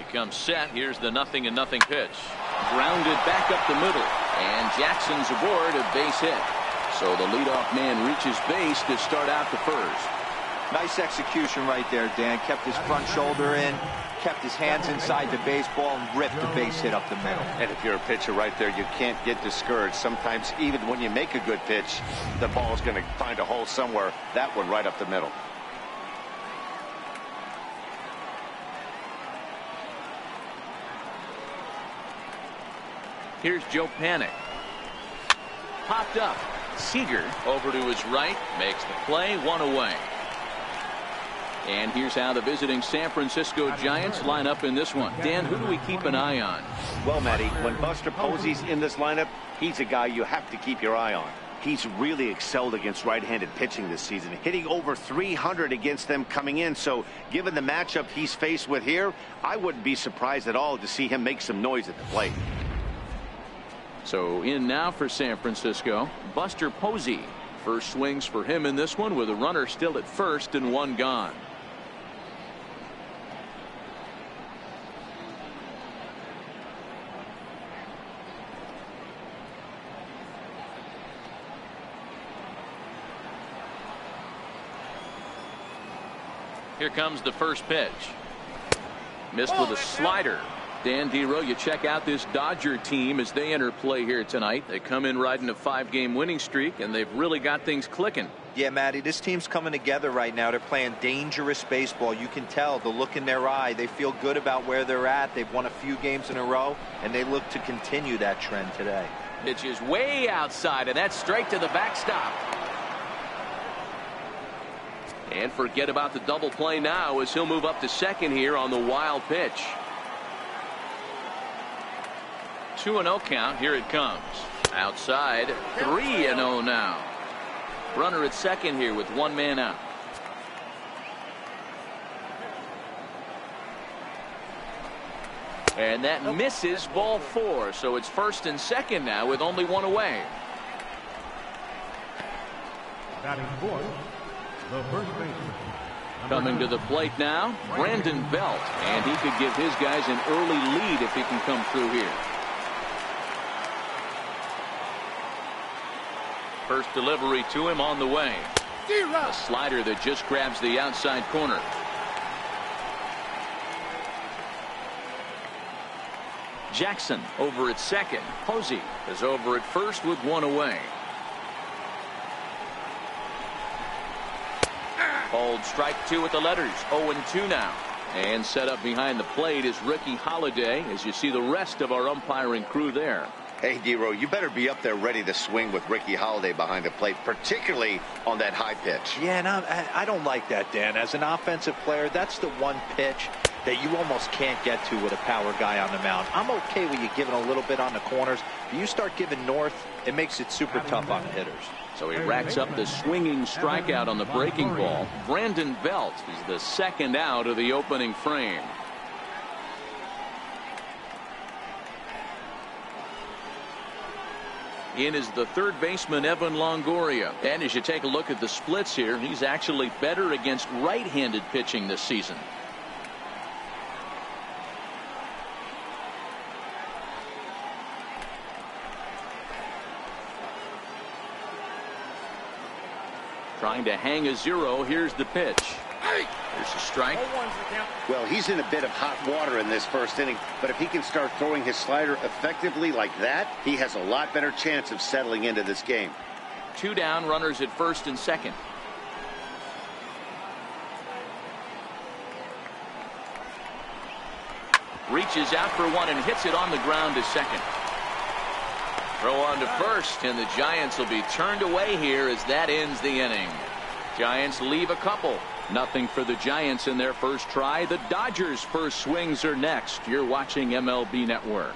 Becomes set. Here's the 0-0 pitch. Grounded back up the middle. And Jackson's aboard a base hit. So the leadoff man reaches base to start out the first. Nice execution right there, Dan. Kept his front shoulder in, kept his hands inside the baseball, and ripped the base hit up the middle. And if you're a pitcher right there, you can't get discouraged. Sometimes even when you make a good pitch, the ball is going to find a hole somewhere. That one right up the middle. Here's Joe Panic. Popped up. Seager over to his right, makes the play, one away. And here's how the visiting San Francisco Giants line up in this one. Dan, who do we keep an eye on? Well, Matty, when Buster Posey's in this lineup, he's a guy you have to keep your eye on. He's really excelled against right-handed pitching this season, hitting over 300 against them coming in. So given the matchup he's faced with here, I wouldn't be surprised at all to see him make some noise at the plate. So in now for San Francisco, Buster Posey. First swings for him in this one with a runner still at first and one gone. Here comes the first pitch. Missed with a slider. Dan Dero, you check out this Dodger team as they enter play here tonight. They come in riding a 5-game winning streak, and they've really got things clicking. Yeah, Matty, this team's coming together right now. They're playing dangerous baseball. You can tell the look in their eye. They feel good about where they're at. They've won a few games in a row, and they look to continue that trend today. Pitch is way outside, and that's straight to the backstop. And forget about the double play now as he'll move up to second here on the wild pitch. 2-0 count. Here it comes. Outside. 3-0 now. Runner at second here with one man out. And that misses, ball 4. So it's first and second now with only one away. Batting fourth, the first baseman. Coming to the plate now, Brandon Belt. And he could give his guys an early lead if he can come through here. First delivery to him on the way. A slider that just grabs the outside corner. Jackson over at second. Posey is over at first with one away. Called strike 2 with the letters. 0-2 now. And set up behind the plate is Ricky Holiday as you see the rest of our umpiring crew there. Hey, Dero, you better be up there ready to swing with Ricky Holiday behind the plate, particularly on that high pitch. Yeah, and I don't like that, Dan. As an offensive player, that's the one pitch that you almost can't get to with a power guy on the mound. I'm okay with you giving a little bit on the corners. But you start giving north, it makes it super tough on the hitters. So he racks up the swinging strikeout on the breaking ball. Brandon Belt is the second out of the opening frame. In is the third baseman, Evan Longoria. And as you take a look at the splits here, he's actually better against right-handed pitching this season. Trying to hang a 0. Here's the pitch. There's a strike. Well, he's in a bit of hot water in this first inning, but if he can start throwing his slider effectively like that, he has a lot better chance of settling into this game. 2 down, runners at first and second. Reaches out for one and hits it on the ground to second. Throw on to first, and the Giants will be turned away here as that ends the inning. Giants leave a couple. Nothing for the Giants in their first try. The Dodgers' first swings are next. You're watching MLB Network.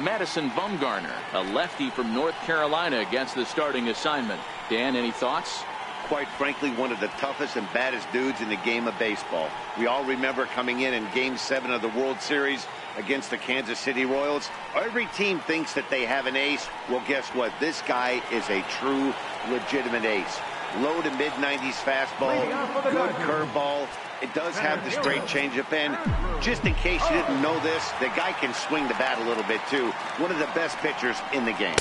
Madison Bumgarner, a lefty from North Carolina, gets the starting assignment. Dan, any thoughts? Quite frankly, one of the toughest and baddest dudes in the game of baseball. We all remember coming in Game 7 of the World Series against the Kansas City Royals. Every team thinks that they have an ace. Well, guess what? This guy is a true, legitimate ace. Low to mid-90s fastball, good curveball. It does have the straight changeup, and just in case you didn't know this, the guy can swing the bat a little bit too. One of the best pitchers in the game.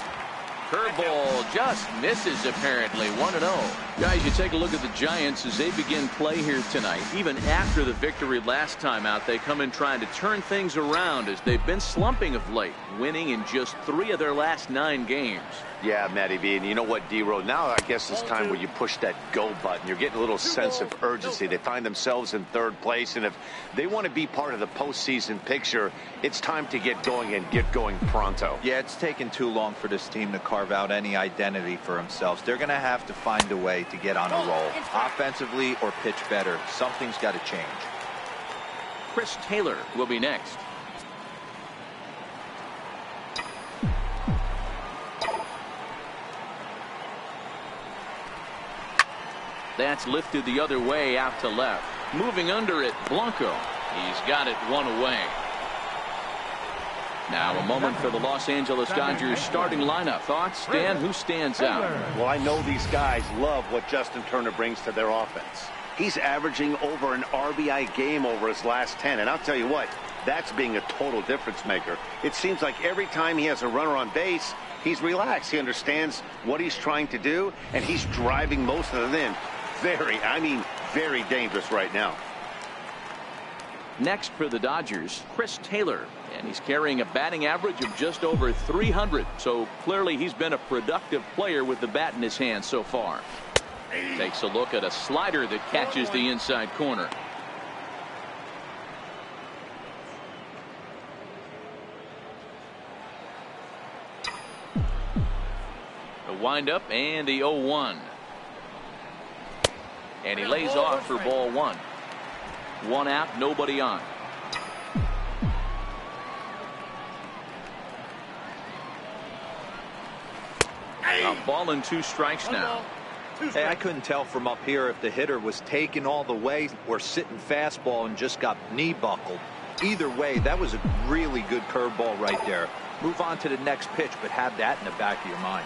Curveball just misses, apparently. 1-0. Guys, you take a look at the Giants as they begin play here tonight. Even after the victory last time out, they come in trying to turn things around as they've been slumping of late, winning in just 3 of their last 9 games. Yeah, Matty V, and you know what, D-Row, now I guess it's time where you push that go button. You're getting a little sense of urgency. They find themselves in 3rd place, and if they want to be part of the postseason picture, it's time to get going and get going pronto. Yeah, it's taken too long for this team to carve out any identity for themselves. They're going to have to find a way to get on a roll, offensively or pitch better. Something's got to change. Chris Taylor will be next. That's lifted the other way out to left. Moving under it, Blanco. He's got it 1 away. Now a moment for the Los Angeles Dodgers starting lineup. Thoughts, Dan? Who stands out? Well, I know these guys love what Justin Turner brings to their offense. He's averaging over an RBI game over his last 10. And I'll tell you what, that's being a total difference maker. It seems like every time he has a runner on base, he's relaxed. He understands what he's trying to do, and he's driving most of them in. Very dangerous right now. Next for the Dodgers, Chris Taylor. And he's carrying a batting average of just over 300. So clearly he's been a productive player with the bat in his hand so far. Takes a look at a slider that catches the inside corner. The windup and the 0-1. And he lays off for ball 1. 1 out, nobody on. A ball and 2 strikes now. Hey, I couldn't tell from up here if the hitter was taking all the way or sitting fastball and just got knee buckled. Either way, that was a really good curveball right there. Move on to the next pitch, but have that in the back of your mind.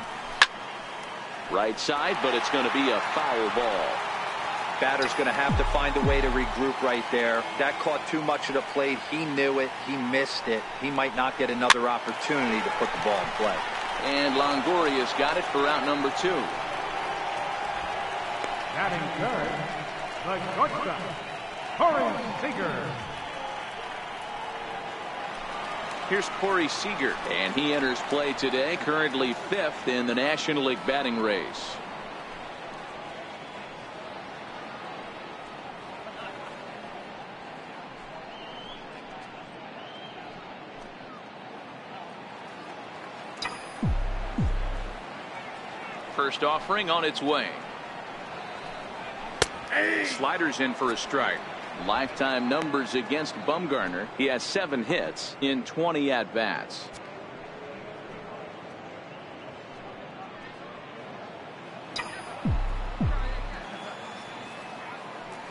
Right side, but it's going to be a foul ball. Batter's going to have to find a way to regroup right there. That caught too much of the plate. He knew it. He missed it. He might not get another opportunity to put the ball in play. And Longoria's got it for out number 2. Batting third, the shortstop, Corey Seager. Here's Corey Seager, and he enters play today, currently 5th in the National League batting race. First offering on its way. Sliders in for a strike. Lifetime numbers against Bumgarner. He has 7 hits in 20 at-bats.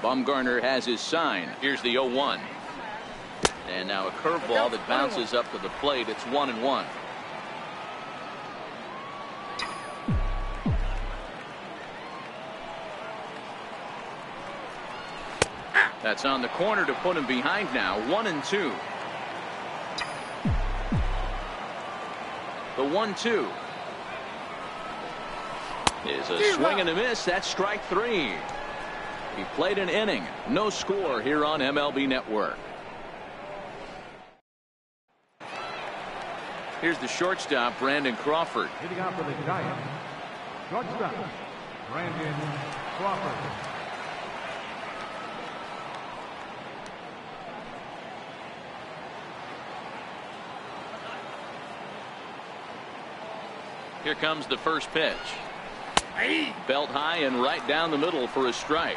Bumgarner has his sign. Here's the 0-1. And now a curveball that bounces up to the plate. It's 1-1. That's on the corner to put him behind now. 1-2. The 1-2 is a swing and a miss. That's strike 3. He played an inning. No score here on MLB Network. Here's the shortstop, Brandon Crawford. Hitting out for the Giants, shortstop, Brandon Crawford. Here comes the first pitch. Belt high and right down the middle for a strike.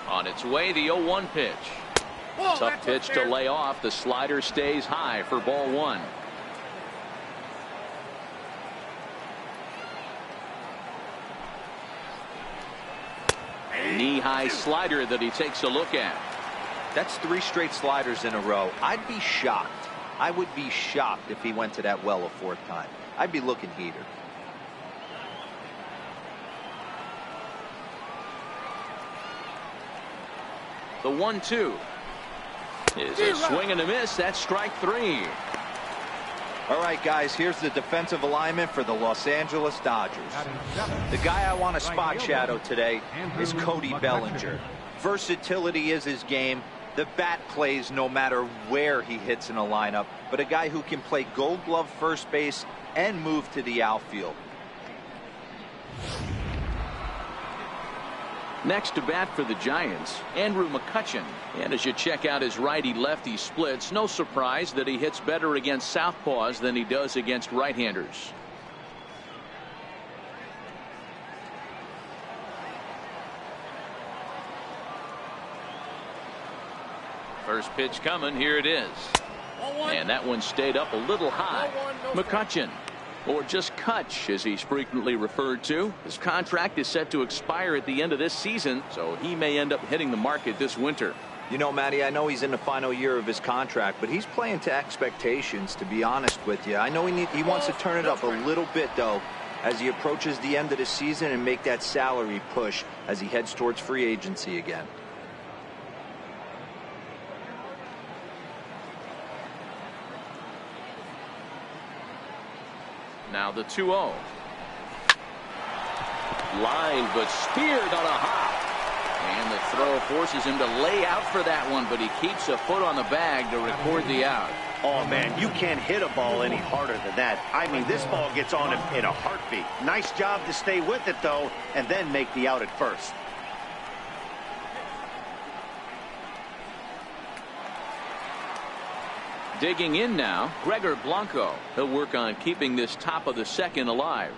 On its way, the 0-1 pitch. Tough pitch to lay off. The slider stays high for ball 1. Knee-high slider that he takes a look at. That's 3 straight sliders in a row. I'd be shocked I would be shocked if he went to that well a fourth time. I'd be looking heater. The 1-2 is a swing and a miss. That's strike 3. All right, guys, here's the defensive alignment for the Los Angeles Dodgers. The guy I want to spot shadow today is Cody Bellinger. Versatility is his game. The bat plays no matter where he hits in a lineup, but a guy who can play Gold Glove first base and move to the outfield. Next to bat for the Giants, Andrew McCutchen. And as you check out his righty-lefty splits, no surprise that he hits better against southpaws than he does against right-handers. First pitch coming. Here it is. And that one stayed up a little high. McCutchen, or just Kutch as he's frequently referred to. His contract is set to expire at the end of this season, so he may end up hitting the market this winter. You know, Matty, I know he's in the final year of his contract, but he's playing to expectations, to be honest with you. I know he wants to turn it up a little bit, though, as he approaches the end of the season and make that salary push as he heads towards free agency again. Now the 2-0. Line, but speared on a hop. And the throw forces him to lay out for that one, but he keeps a foot on the bag to record the out. Oh, man, you can't hit a ball any harder than that. I mean, this ball gets on him in a heartbeat. Nice job to stay with it, though, and then make the out at first. Digging in now, Gregor Blanco. He'll work on keeping this top of the second alive.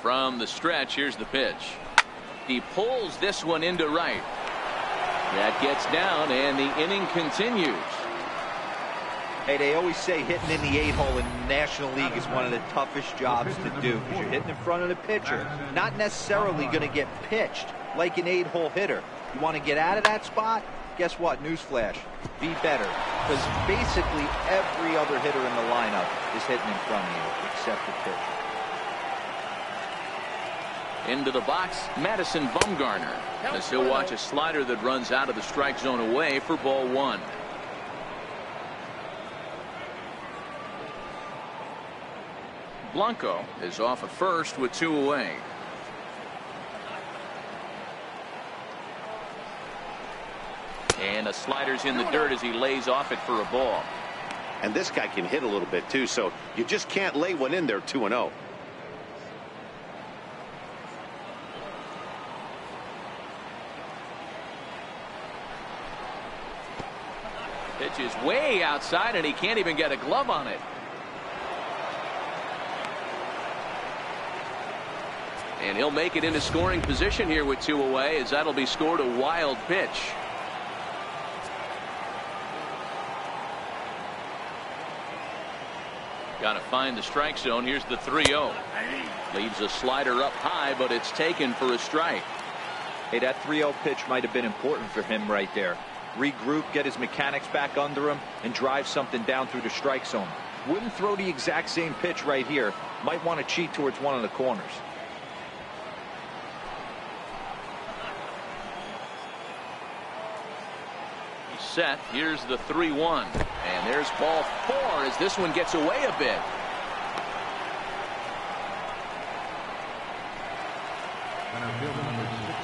From the stretch, here's the pitch. He pulls this one into right. That gets down, and the inning continues. Hey, they always say hitting in the 8-hole in the National League is one of the toughest jobs to do because you're hitting in front of the pitcher, not necessarily going to get pitched like an 8-hole hitter. You want to get out of that spot? Guess what? Newsflash. Be better. Because basically every other hitter in the lineup is hitting in front of you except the pitcher. Into the box, Madison Bumgarner, as he'll watch a slider that runs out of the strike zone away for ball 1. Blanco is off at first with 2 away. And a slider's in the dirt as he lays off it for a ball. And this guy can hit a little bit, too, so you just can't lay one in there 2-0. Pitch is way outside, and he can't even get a glove on it. And he'll make it into scoring position here with 2 away, as that'll be scored a wild pitch. Got to find the strike zone. Here's the 3-0. Leaves a slider up high, but it's taken for a strike. Hey, that 3-0 pitch might have been important for him right there. Regroup, get his mechanics back under him, and drive something down through the strike zone. Wouldn't throw the exact same pitch right here. Might want to cheat towards one of the corners. He's set. Here's the 3-1. And there's ball 4 as this one gets away a bit.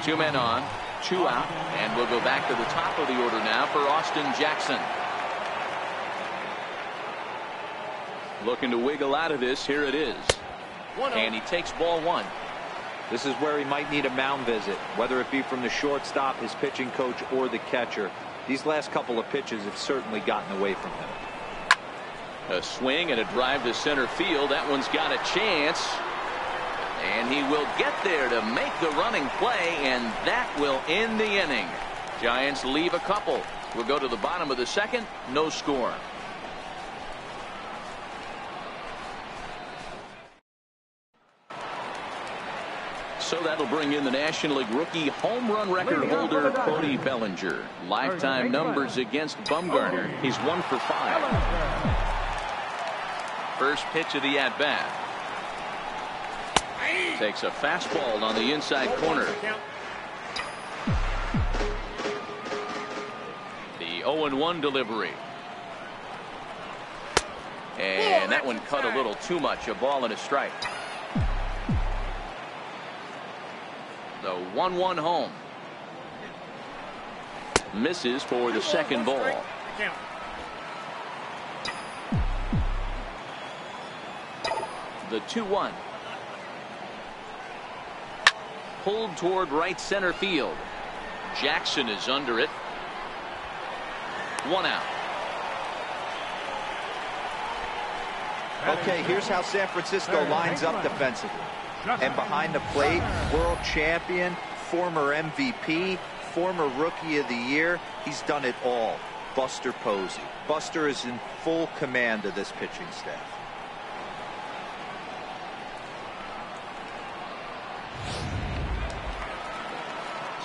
Two men on, 2 out, and we'll go back to the top of the order now for Austin Jackson. Looking to wiggle out of this. Here it is. And he takes ball 1. This is where he might need a mound visit, whether it be from the shortstop, his pitching coach, or the catcher. These last couple of pitches have certainly gotten away from him. A swing and a drive to center field. That one's got a chance. And he will get there to make the running play, and that will end the inning. Giants leave a couple. We'll go to the bottom of the second. No score. So that'll bring in the National League rookie home run record holder Cody Bellinger. Lifetime numbers against Bumgarner. He's 1 for 5. First pitch of the at-bat. Takes a fastball on the inside corner. The 0-1 delivery. And that one cut a little too much. A ball and a strike. The 1-1 home. Misses for the second ball. The 2-1. Pulled toward right center field. Jackson is under it. 1 out. Okay, here's how San Francisco lines up defensively. And behind the plate, world champion, former MVP, former Rookie of the Year. He's done it all. Buster Posey. Buster is in full command of this pitching staff.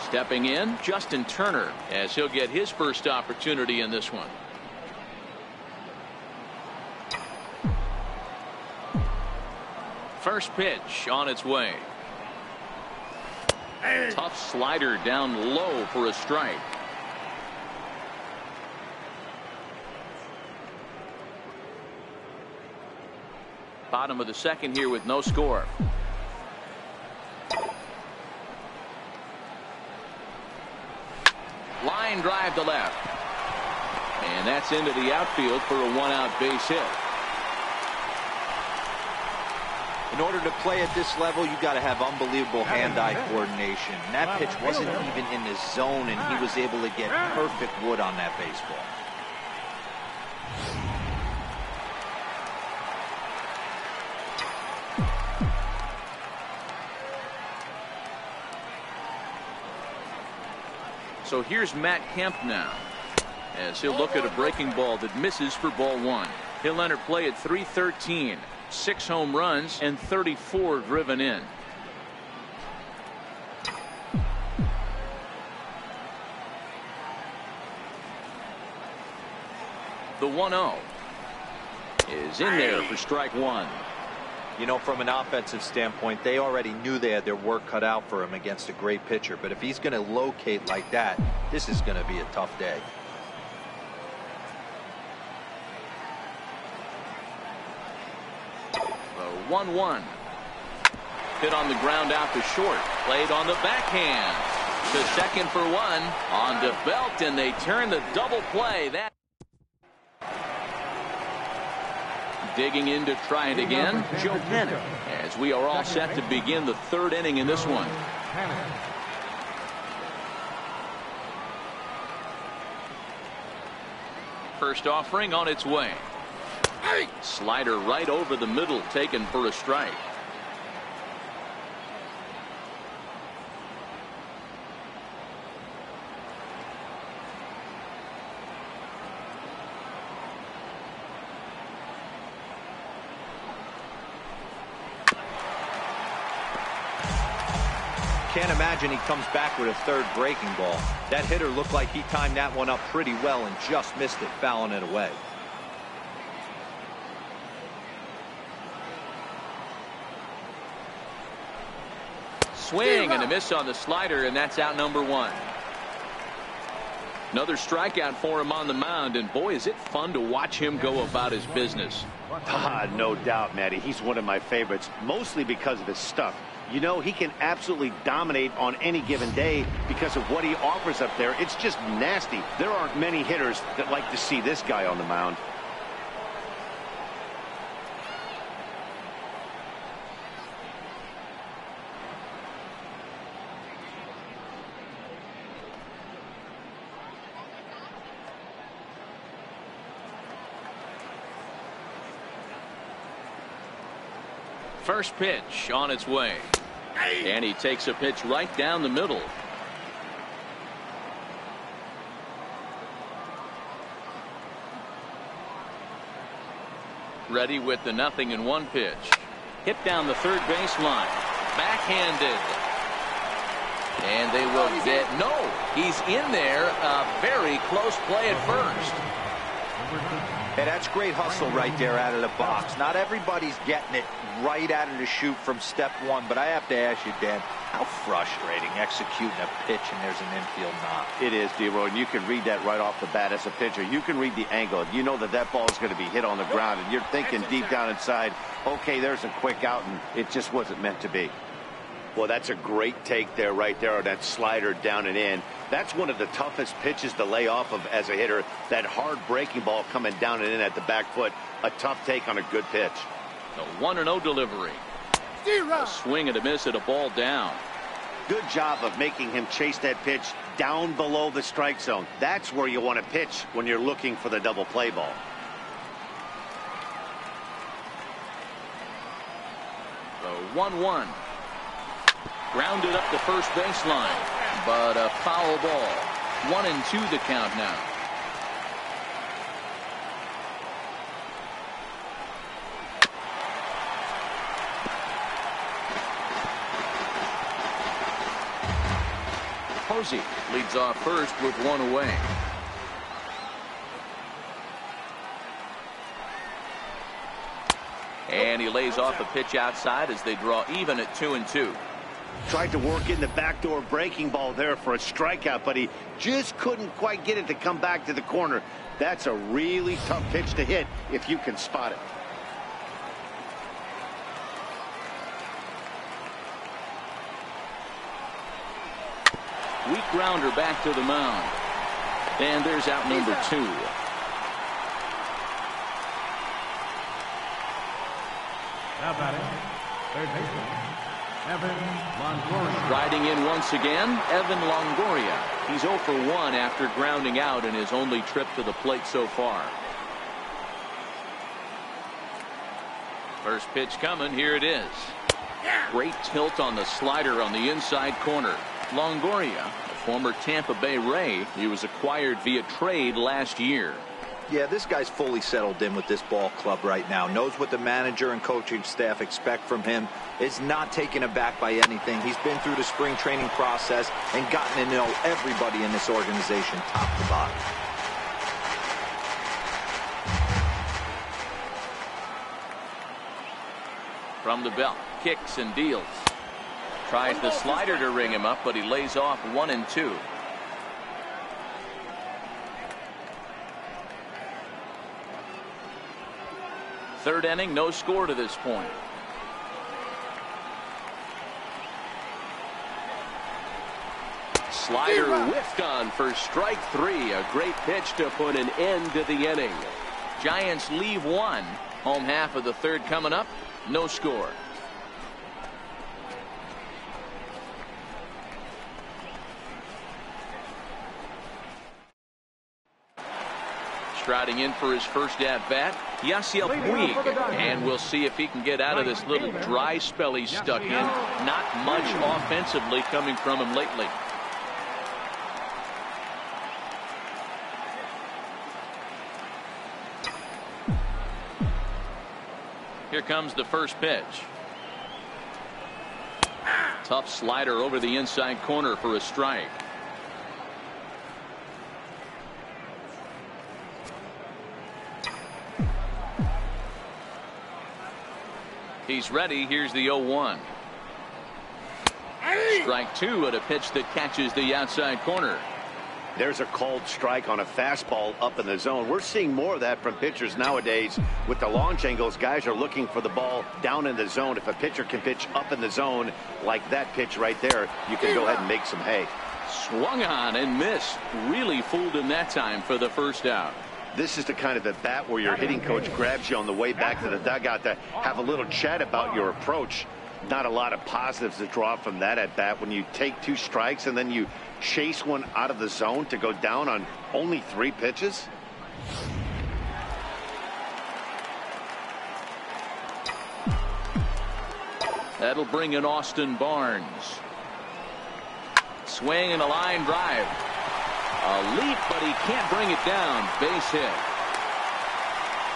Stepping in, Justin Turner, as he'll get his first opportunity in this one. First pitch on its way. Tough slider down low for a strike. Bottom of the second here with no score. Line drive to left. And that's into the outfield for a 1-out base hit. In order to play at this level, you got to have unbelievable hand-eye coordination. And that pitch wasn't even in the zone, and he was able to get perfect wood on that baseball. So here's Matt Kemp now, as he'll look at a breaking ball that misses for ball 1. He'll enter play at .313. 6 home runs and 34 driven in. The 1-0 is in there for strike 1. You know, from an offensive standpoint, they already knew they had their work cut out for him against a great pitcher. But if he's going to locate like that, this is going to be a tough day. The 1-1. Hit on the ground out to short. Played on the backhand. To second for 1. On to Belt, and they turn the double play. That digging in to try it again, Joe Panic, as we are all set to begin the 3rd inning in this one. First offering on its way. Slider right over the middle, taken for a strike. Can't imagine he comes back with a 3rd breaking ball. That hitter looked like he timed that one up pretty well and just missed it, fouling it away. Swing and a miss on the slider, and that's out number 1. Another strikeout for him on the mound, and boy, is it fun to watch him go about his business. No doubt, Matty. He's one of my favorites, mostly because of his stuff. You know, he can absolutely dominate on any given day because of what he offers up there. It's just nasty. There aren't many hitters that like to see this guy on the mound. First pitch on its way. And he takes a pitch right down the middle. Ready with the 0-1 pitch. Hit down the 3rd baseline. Backhanded. And they will get, no, he's in there. Very close play at first. Hey, that's great hustle right there out of the box. Not everybody's getting it right out of the chute from step one, but I have to ask you, Dan, how frustrating executing a pitch and there's an infield knock. It is, D-Roy, and you can read that right off the bat as a pitcher. You can read the angle. You know that that ball is going to be hit on the ground, and you're thinking deep down inside, okay, there's a quick out, and it just wasn't meant to be. Well, that's a great take there, right there, on that slider down and in. That's one of the toughest pitches to lay off of as a hitter. That hard breaking ball coming down and in at the back foot. A tough take on a good pitch. The 1-0 delivery. A swing and a miss at a ball down. Good job of making him chase that pitch down below the strike zone. That's where you want to pitch when you're looking for the double play ball. The 1-1. Grounded up the first baseline, but a foul ball. 1-2 the count now. Posey leads off first with one away. And he lays off a pitch outside as they draw even at 2-2. Tried to work in the backdoor breaking ball there for a strikeout, but he just couldn't quite get it to come back to the corner. That's a really tough pitch to hit if you can spot it. Weak grounder back to the mound. And there's out number 2. Now batting, third baseman, Evan Longoria. Riding in once again, Evan Longoria. He's 0 for 1 after grounding out in his only trip to the plate so far. First pitch coming. Here it is. Great tilt on the slider on the inside corner. Longoria, a former Tampa Bay Ray. He was acquired via trade last year. Yeah, this guy's fully settled in with this ball club right now. Knows what the manager and coaching staff expect from him. Is not taken aback by anything. He's been through the spring training process and gotten to know everybody in this organization top to bottom. From the belt, kicks and deals. Tries the slider to ring him up, but he lays off 1-2. Third inning, no score to this point. Slider whiffed on for strike 3. A great pitch to put an end to the inning. Giants leave one. Home half of the third coming up. No score. Striding in for his first at-bat, Yasiel Puig. And we'll see if he can get out of this little dry spell he's stuck in. Not much offensively coming from him lately. Here comes the first pitch. Tough slider over the inside corner for a strike. He's ready. Here's the 0-1. Strike 2 at a pitch that catches the outside corner. There's a called strike on a fastball up in the zone. We're seeing more of that from pitchers nowadays. With the launch angles, guys are looking for the ball down in the zone. If a pitcher can pitch up in the zone like that pitch right there, you can go ahead and make some hay. Swung on and missed. Really fooled him that time for the first out. This is the kind of at bat where your hitting coach grabs you on the way back to the dugout to have a little chat about your approach. Not a lot of positives to draw from that at bat when you take 2 strikes and then you chase one out of the zone to go down on only 3 pitches. That'll bring in Austin Barnes. Swing and a line drive. A leap, but he can't bring it down. Base hit.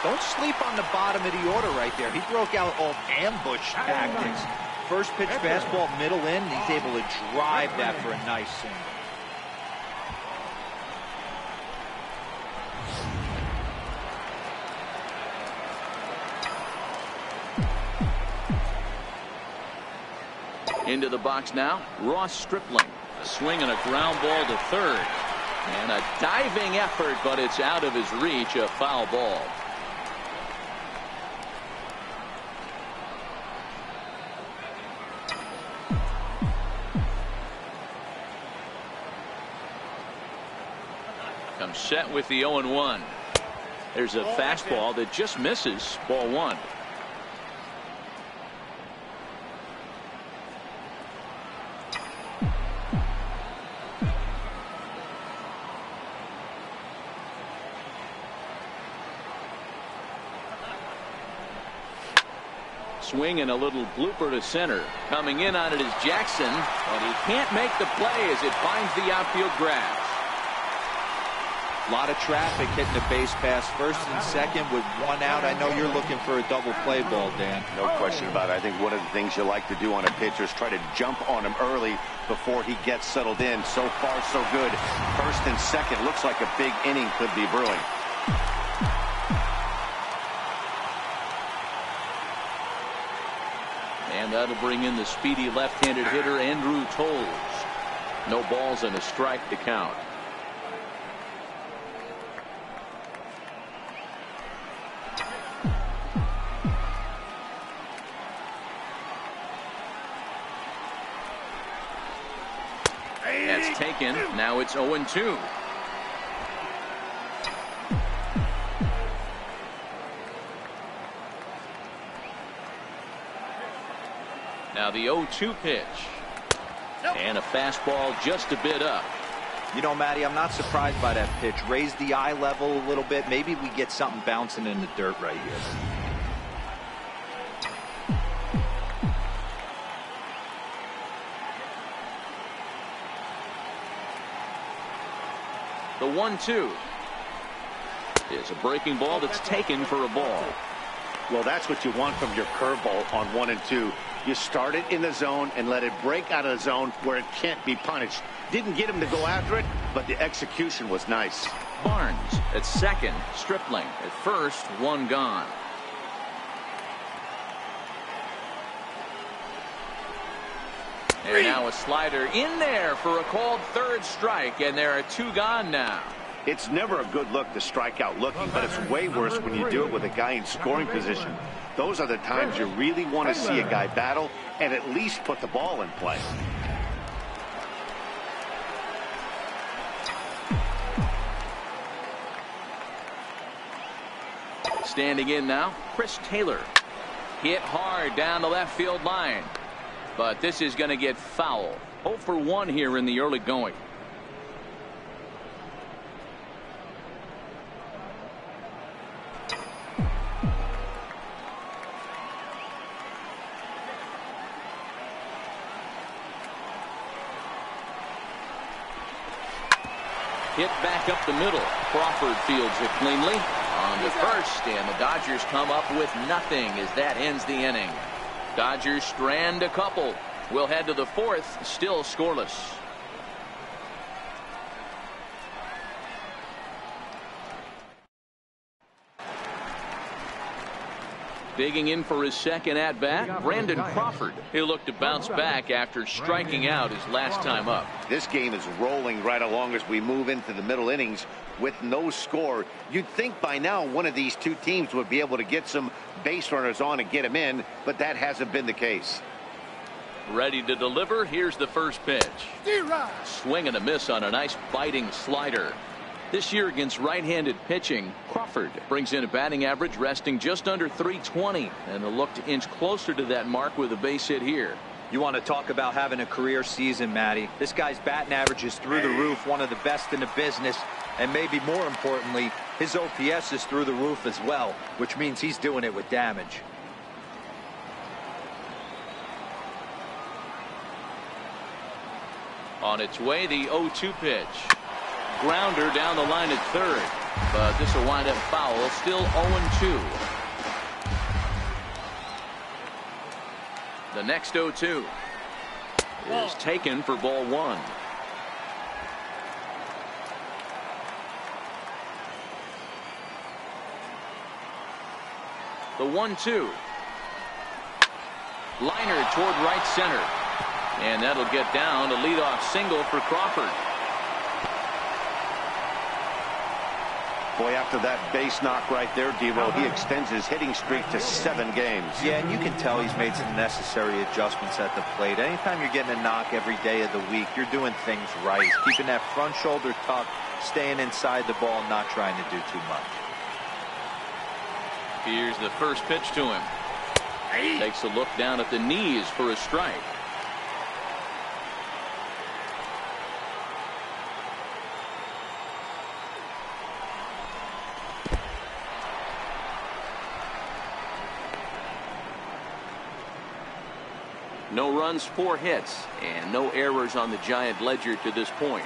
Don't sleep on the bottom of the order right there. He broke out all ambush tactics. first pitch fastball middle in. He's able to drive that for a nice single. Into the box now, Ross Stripling. A swing and a ground ball to third. And a diving effort, but it's out of his reach, a foul ball. Comes set with the 0-1. There's a fastball that just misses, ball one. Swing and a little blooper to center. Coming in on it is Jackson, but he can't make the play as it finds the outfield grass. A lot of traffic hitting the base pass first and second with one out. I know you're looking for a double play ball, Dan. No question about it. I think one of the things you like to do on a pitcher is try to jump on him early before he gets settled in. So far, so good. First and second looks like a big inning could be brewing. And that'll bring in the speedy left-handed hitter Andrew Tolles. No balls and a strike to count. That's taken. Now it's 0-2. Now the 0-2 pitch. And a fastball just a bit up. You know, Matty, I'm not surprised by that pitch. Raise the eye level a little bit. Maybe we get something bouncing in the dirt right here. The 1-2 is a breaking ball that's taken for a ball. Well, that's what you want from your curveball on 1 and 2. You start it in the zone and let it break out of the zone where it can't be punished. Didn't get him to go after it, but the execution was nice. Barnes at second, Stripling at first, one gone. And now a slider in there for a called third strike, and there are two gone now. It's never a good look to strike out looking, but it's way worse when you do it with a guy in scoring position. Those are the times you really want to see a guy battle and at least put the ball in play. Standing in now, Chris Taylor. Hit hard down the left field line. But this is going to get foul. 0 for 1 here in the early going. Hit back up the middle. Crawford fields it cleanly on the first, and the Dodgers come up with nothing as that ends the inning. Dodgers strand a couple. We'll head to the fourth, still scoreless. Digging in for his second at-bat, Brandon Crawford. He'll look to bounce back after striking out his last time up. This game is rolling right along as we move into the middle innings with no score. You'd think by now one of these two teams would be able to get some base runners on and get him in, but that hasn't been the case. Ready to deliver. Here's the first pitch. Swing and a miss on a nice biting slider. This year against right-handed pitching, Crawford brings in a batting average resting just under .320, and they'll look to inch closer to that mark with a base hit here. You want to talk about having a career season, Matty. This guy's batting average is through the roof, one of the best in the business, and maybe more importantly, his OPS is through the roof as well, which means he's doing it with damage. On its way, the 0-2 pitch. Grounder down the line at third, but this will wind up foul. Still 0-2. The next 0-2 is taken for ball one. The 1-2. Liner toward right center. And that'll get down. A leadoff single for Crawford. Boy, after that base knock right there, D-Roll, he extends his hitting streak to 7 games. Yeah, and you can tell he's made some necessary adjustments at the plate. Anytime you're getting a knock every day of the week, you're doing things right. Keeping that front shoulder tucked, staying inside the ball, not trying to do too much. Here's the first pitch to him. Takes a look down at the knees for a strike. No runs, 4 hits, and no errors on the Giant ledger to this point.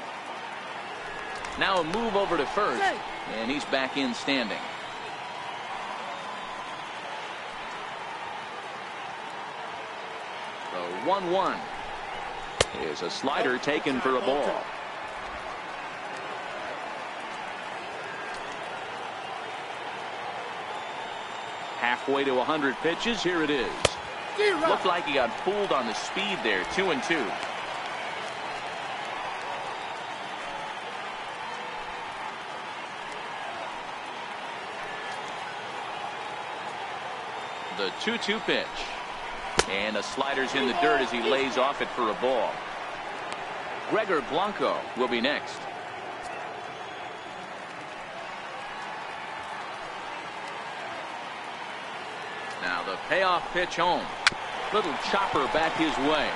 Now a move over to first, and he's back in standing. The 1-1 is a slider taken for a ball. Halfway to 100 pitches. Here it is. Looked like he got fooled on the speed there. 2-2. The 2-2 pitch. And a slider's in the dirt as he lays off it for a ball. Gregor Blanco will be next. Now the payoff pitch home. Little chopper back his way.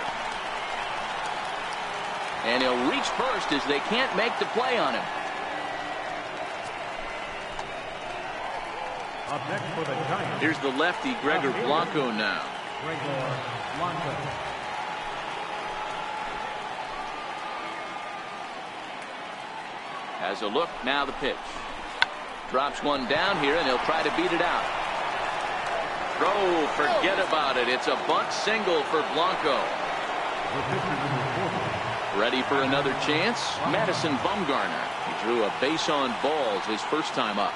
And he'll reach first as they can't make the play on him. Up next for the Giants. Here's the lefty Gregor Blanco now. Gregor Blanco. Has a look, now the pitch. Drops one down here, and he'll try to beat it out. Throw, forget about it. It's a bunt single for Blanco. Ready for another chance? Madison Bumgarner. He drew a base on balls his first time up.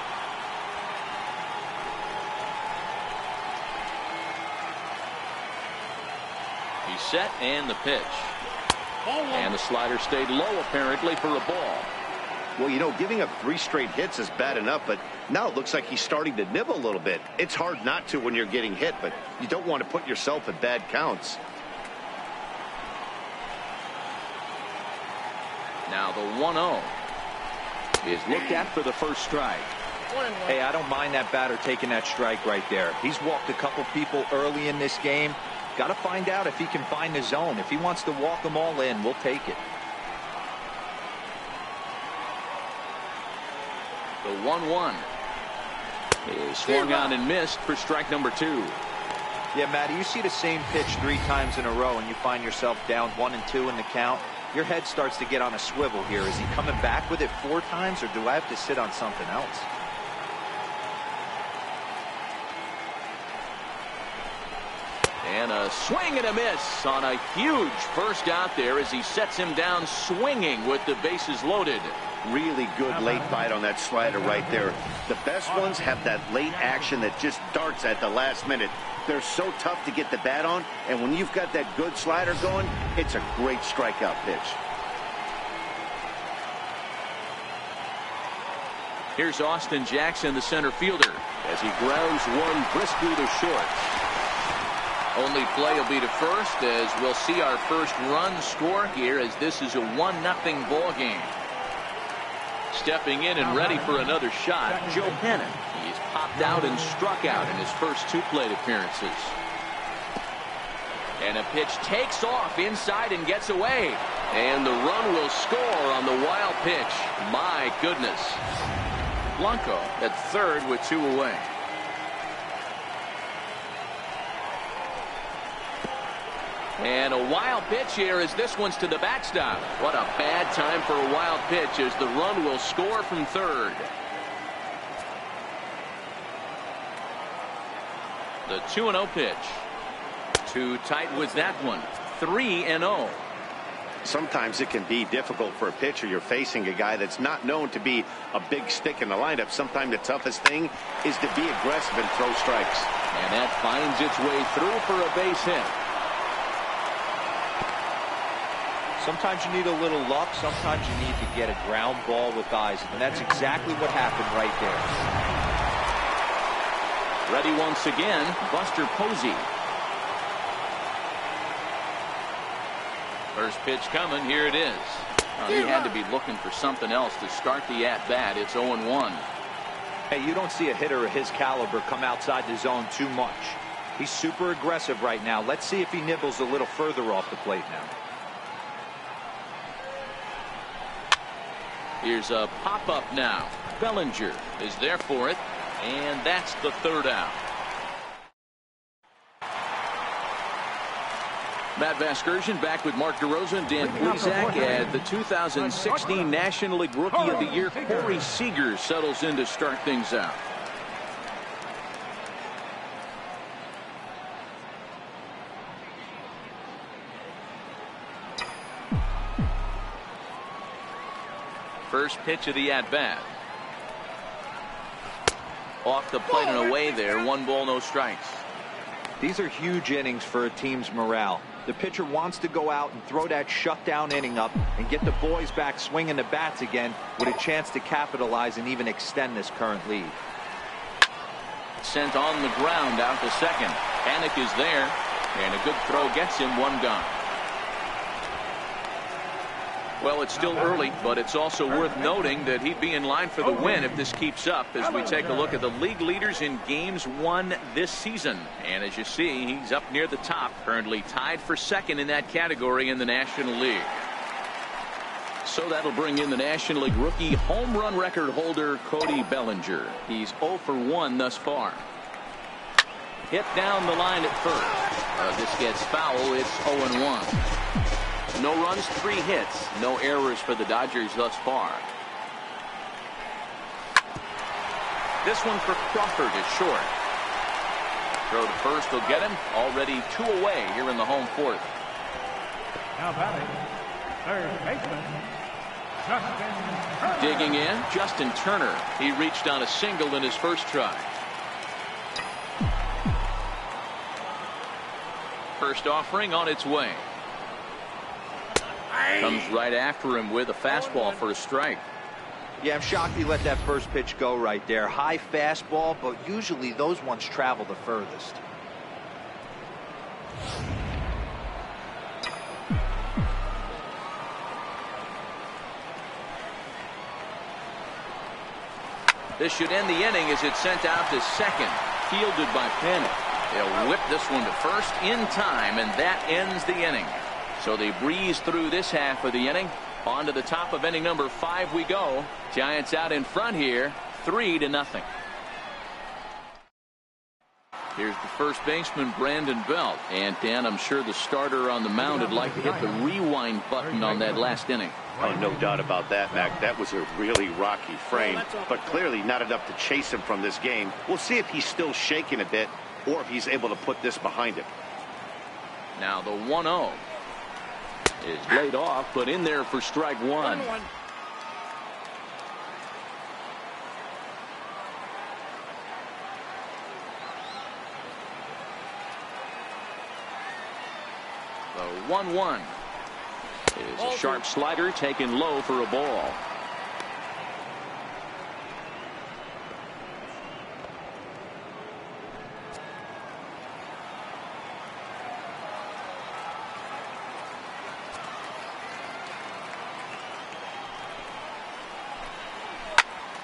He's set, and the pitch. And the slider stayed low apparently for a ball. Well, you know, giving up 3 straight hits is bad enough, but now it looks like he's starting to nibble a little bit. It's hard not to when you're getting hit, but you don't want to put yourself at bad counts. Now the 1-0 is looked at for the first strike. Hey, I don't mind that batter taking that strike right there. He's walked a couple people early in this game. Got to find out if he can find the zone. If he wants to walk them all in, we'll take it. The 1-1 is swung on and missed for strike number 2. Yeah, Matty, you see the same pitch 3 times in a row and you find yourself down 1-2 in the count. Your head starts to get on a swivel here. Is he coming back with it 4 times, or do I have to sit on something else? And a swing and a miss on a huge first out there as he sets him down swinging with the bases loaded. Really good late bite on that slider right there. The best ones have that late action that just darts at the last minute. They're so tough to get the bat on, and when you've got that good slider going, it's a great strikeout pitch. Here's Austin Jackson, the center fielder, as he grounds one briskly to short. Only play will be to first, as we'll see our first run score here, as this is a 1-0 ball game. Stepping in and ready for another shot, Joe Pennon. He's popped out and struck out in his first 2 plate appearances. And a pitch takes off inside and gets away. And the run will score on the wild pitch. My goodness. Blanco at third with 2 away. And a wild pitch here as this one's to the backstop. What a bad time for a wild pitch as the run will score from third. The 2-0 pitch. Too tight was that one. 3-0. Sometimes it can be difficult for a pitcher. You're facing a guy that's not known to be a big stick in the lineup. Sometimes the toughest thing is to be aggressive and throw strikes. And that finds its way through for a base hit. Sometimes you need a little luck. Sometimes you need to get a ground ball with eyes. And that's exactly what happened right there. Ready once again, Buster Posey. First pitch coming. Here it is. He had to be looking for something else to start the at-bat. It's 0-1. Hey, you don't see a hitter of his caliber come outside the zone too much. He's super aggressive right now. Let's see if he nibbles a little further off the plate now. Here's a pop-up now. Bellinger is there for it, and that's the third out. Matt Vasgersian back with Mark DeRosa and Dan Plesac, and the 2016 National League Rookie of the Year, Corey Seager, settles in to start things out. First pitch of the at-bat. Off the plate and away there. 1 ball, no strikes. These are huge innings for a team's morale. The pitcher wants to go out and throw that shutdown inning up and get the boys back swinging the bats again with a chance to capitalize and even extend this current lead. Sent on the ground out to second. Panic is there, and a good throw gets him. 1 gone. Well, it's still early, but it's also worth noting that he'd be in line for the win if this keeps up as we take a look at the league leaders in games won this season. And as you see, he's up near the top, currently tied for second in that category in the National League. So that'll bring in the National League rookie home run record holder Cody Bellinger. He's 0 for 1 thus far. Hit down the line at first. This gets foul. It's 0-1. No runs, 3 hits, no errors for the Dodgers thus far. This one for Crawford is short. Throw to first will get him. Already 2 away here in the home 4th. Now batting, third baseman, Justin Turner. Digging in, Justin Turner. He reached on a single in his first try. First offering on its way. Comes right after him with a fastball for a strike. Yeah, I'm shocked he let that first pitch go right there. High fastball, but usually those ones travel the furthest. This should end the inning as it's sent out to second. Fielded by Panic. They'll whip this one to first in time, and that ends the inning. So they breeze through this half of the inning. On to the top of inning number 5 we go. Giants out in front here, 3-0. Here's the first baseman, Brandon Belt. And Dan, I'm sure the starter on the mound would like to hit the rewind button on that last inning. Oh, no doubt about that, Mac. That was a really rocky frame, but clearly not enough to chase him from this game. We'll see if he's still shaking a bit or if he's able to put this behind him. Now the 1-0. Is laid off, but in there for strike 1. The 1-1 is a sharp slider taken low for a ball.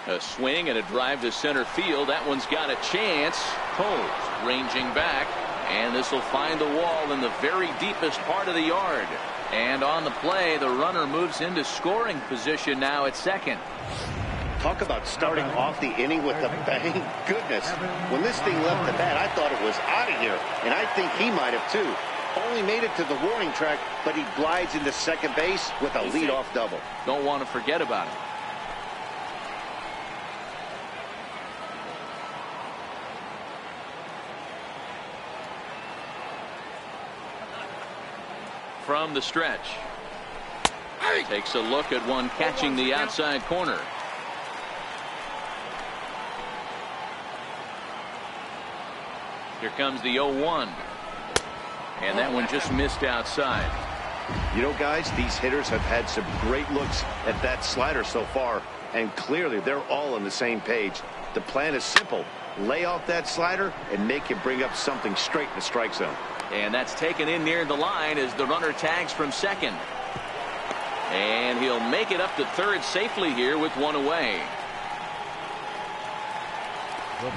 A swing and a drive to center field. That one's got a chance. Cole ranging back, and this will find the wall in the very deepest part of the yard. And on the play, the runner moves into scoring position now at second. Talk about starting off the inning with a bang. Goodness, when this thing left the bat, I thought it was out of here, and I think he might have too. Only made it to the warning track, but he glides into second base with a leadoff double. Don't want to forget about it. from the stretch. Takes a look at one catching the outside corner. Here comes the 0-1. And that one just missed outside. You know, guys, these hitters have had some great looks at that slider so far, and clearly they're all on the same page. The plan is simple. Lay off that slider and make him bring up something straight in the strike zone. And that's taken in near the line as the runner tags from second. And he'll make it up to third safely here with one away.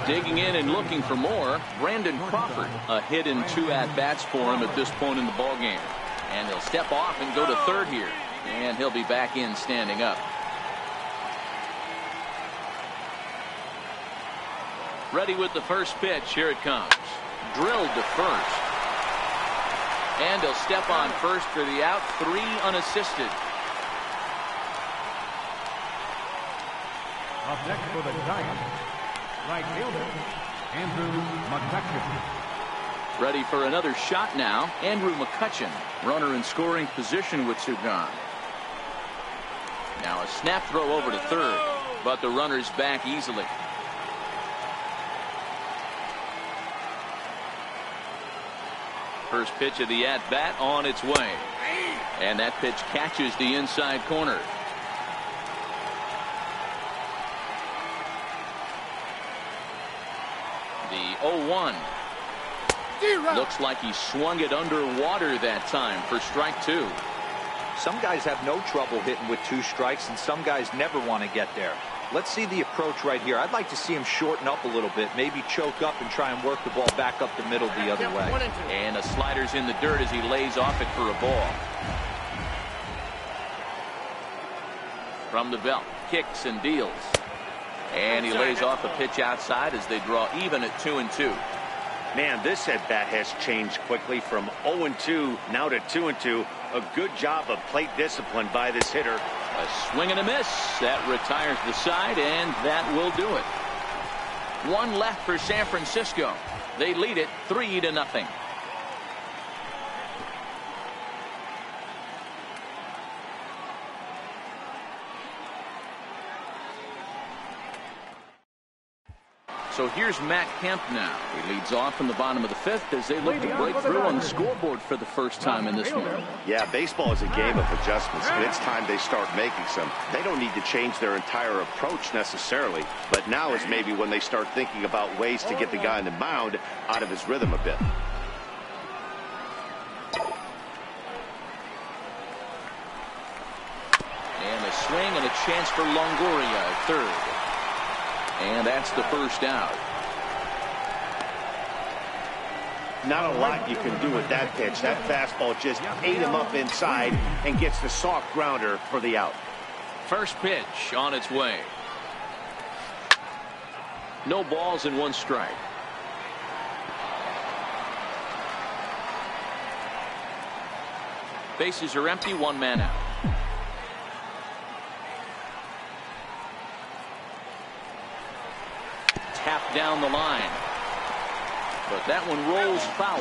Digging in and looking for more, Brandon Crawford. A hit and 2 at-bats for him at this point in the ballgame. And he'll step off and go to third here. And he'll be back in standing up. Ready with the first pitch. Here it comes. Drilled to first. And he'll step on first for the out. 3 unassisted. Up next for the Giants, right fielder, Andrew McCutchen. Ready for another shot now. Andrew McCutchen, runner in scoring position with 2 gone. Now a snap throw over to third, but the runner's back easily. First pitch of the at-bat on its way. And that pitch catches the inside corner. The 0-1. Looks like he swung it underwater that time for strike 2. Some guys have no trouble hitting with 2 strikes, and some guys never want to get there. Let's see the approach right here. I'd like to see him shorten up a little bit, maybe choke up and try and work the ball back up the middle the other way. And a slider's in the dirt as he lays off it for a ball. From the belt, kicks and deals. And he lays off a pitch outside as they draw even at 2-2. Man, this at-bat has changed quickly from 0-2 now to 2-2. A good job of plate discipline by this hitter. A swing and a miss. That retires the side, and that will do it. 1 left for San Francisco. They lead it 3-0. So here's Matt Kemp now. He leads off in the bottom of the 5th as they look to break through on the scoreboard for the first time in this one. Yeah, baseball is a game of adjustments, and it's time they start making some. They don't need to change their entire approach necessarily, but now is maybe when they start thinking about ways to get the guy on the mound out of his rhythm a bit. And a swing and a chance for Longoria at third. And that's the first out. Not a lot you can do with that pitch. That fastball just ate him up inside and gets the soft grounder for the out. First pitch on its way. No balls and 1 strike. Bases are empty, 1 man out. Tapped down the line. But that one rolls foul.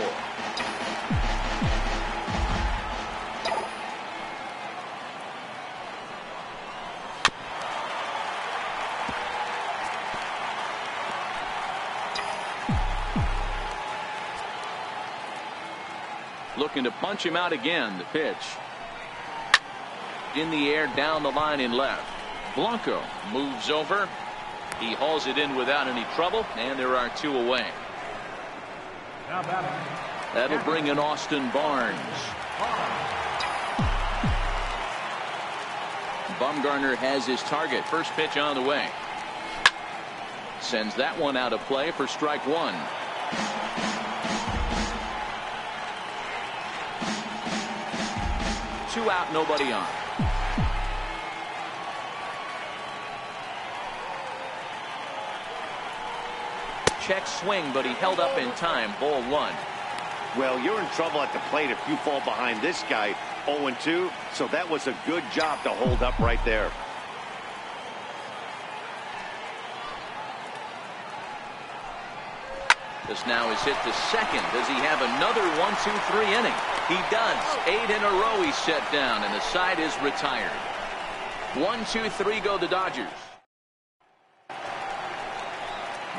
Looking to punch him out again. The pitch. In the air, down the line in left. Blanco moves over. He hauls it in without any trouble, and there are 2 away. That'll bring in Austin Barnes. Bumgarner has his target. First pitch on the way. Sends that one out of play for strike 1. Two out, nobody on. Check swing, but he held up in time. Ball 1. Well, you're in trouble at the plate if you fall behind this guy 0-2, so that was a good job to hold up right there. This now is hit to second. Does he have another 1-2-3 inning? He does. 8 in a row he's set down, and the side is retired. 1-2-3 go the Dodgers.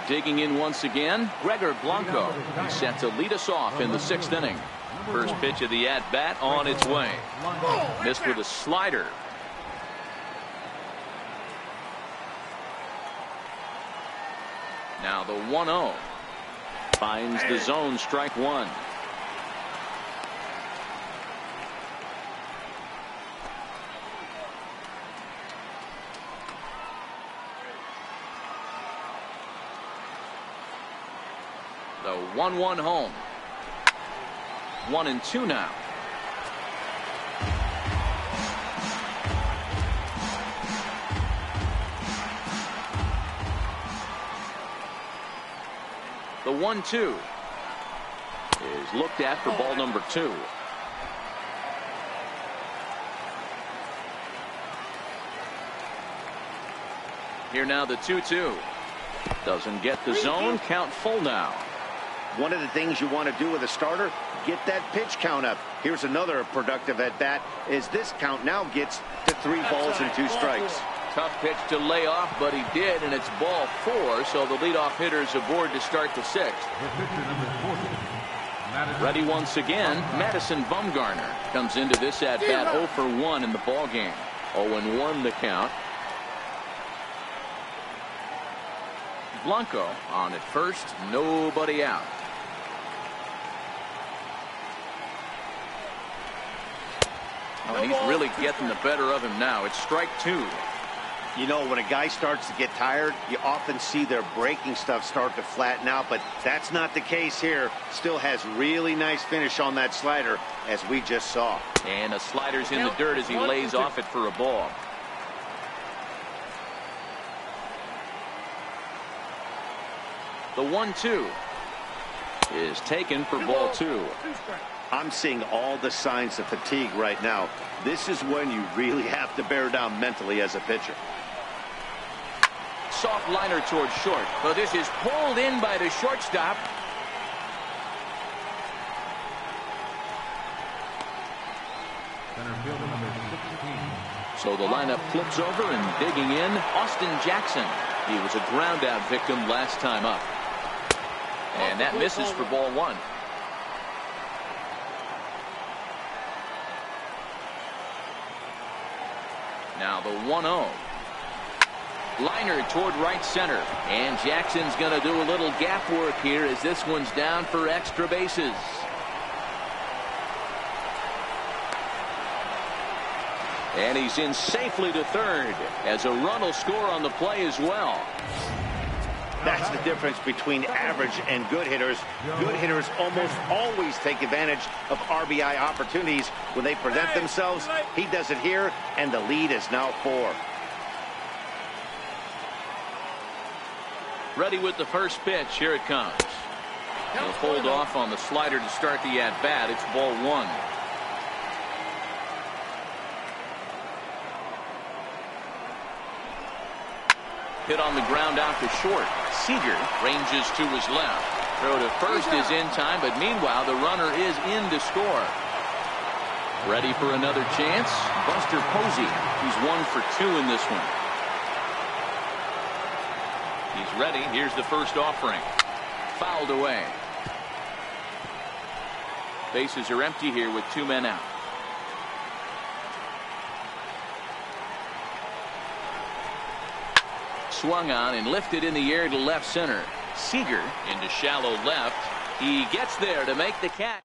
Digging in once again, Gregor Blanco. He's set to lead us off in the 6th inning. First pitch of the at-bat on its way. Missed with a slider. Now the 1-0. Finds the zone, strike one. The 1-1 home. 1-2 now. The 1-2 is looked at for ball number 2. Here now the 2-2. Doesn't get the zone. Count full now. One of the things you want to do with a starter, get that pitch count up. Here's another productive at bat as this count now gets to 3 balls and 2 strikes. Tough pitch to lay off, but he did, and it's ball 4, so the leadoff hitter is aboard to start the 6th. Ready once again, Madison Bumgarner comes into this at bat 0 for 1 in the ball game. 0-1 the count. Blanco on at first, nobody out. Oh, and he's really getting the better of him now. It's strike 2. You know, when a guy starts to get tired, you often see their breaking stuff start to flatten out, but that's not the case here. Still has really nice finish on that slider, as we just saw. And the slider's in the dirt as he lays off it for a ball. The 1-2 is taken for ball 2. I'm seeing all the signs of fatigue right now. This is when you really have to bear down mentally as a pitcher. Soft liner towards short. So this is pulled in by the shortstop. So the lineup flips over, and digging in, Austin Jackson. He was a ground out victim last time up. And that misses for ball 1. Now the 1-0. Liner toward right center. And Jackson's going to do a little gap work here as this one's down for extra bases. And he's in safely to third as a run will score on the play as well. That's the difference between average and good hitters. Good hitters almost always take advantage of RBI opportunities when they present themselves. He does it here, and the lead is now 4. Ready with the first pitch. Here it comes. He'll hold off on the slider to start the at-bat. It's ball 1. Hit on the ground out to short. Seager ranges to his left. Throw to first is in time, but meanwhile the runner is in to score. Ready for another chance. Buster Posey. He's 1 for 2 in this one. He's ready. Here's the first offering. Fouled away. Bases are empty here with 2 men out. Swung on and lifted in the air to left center. Seager into shallow left. He gets there to make the catch.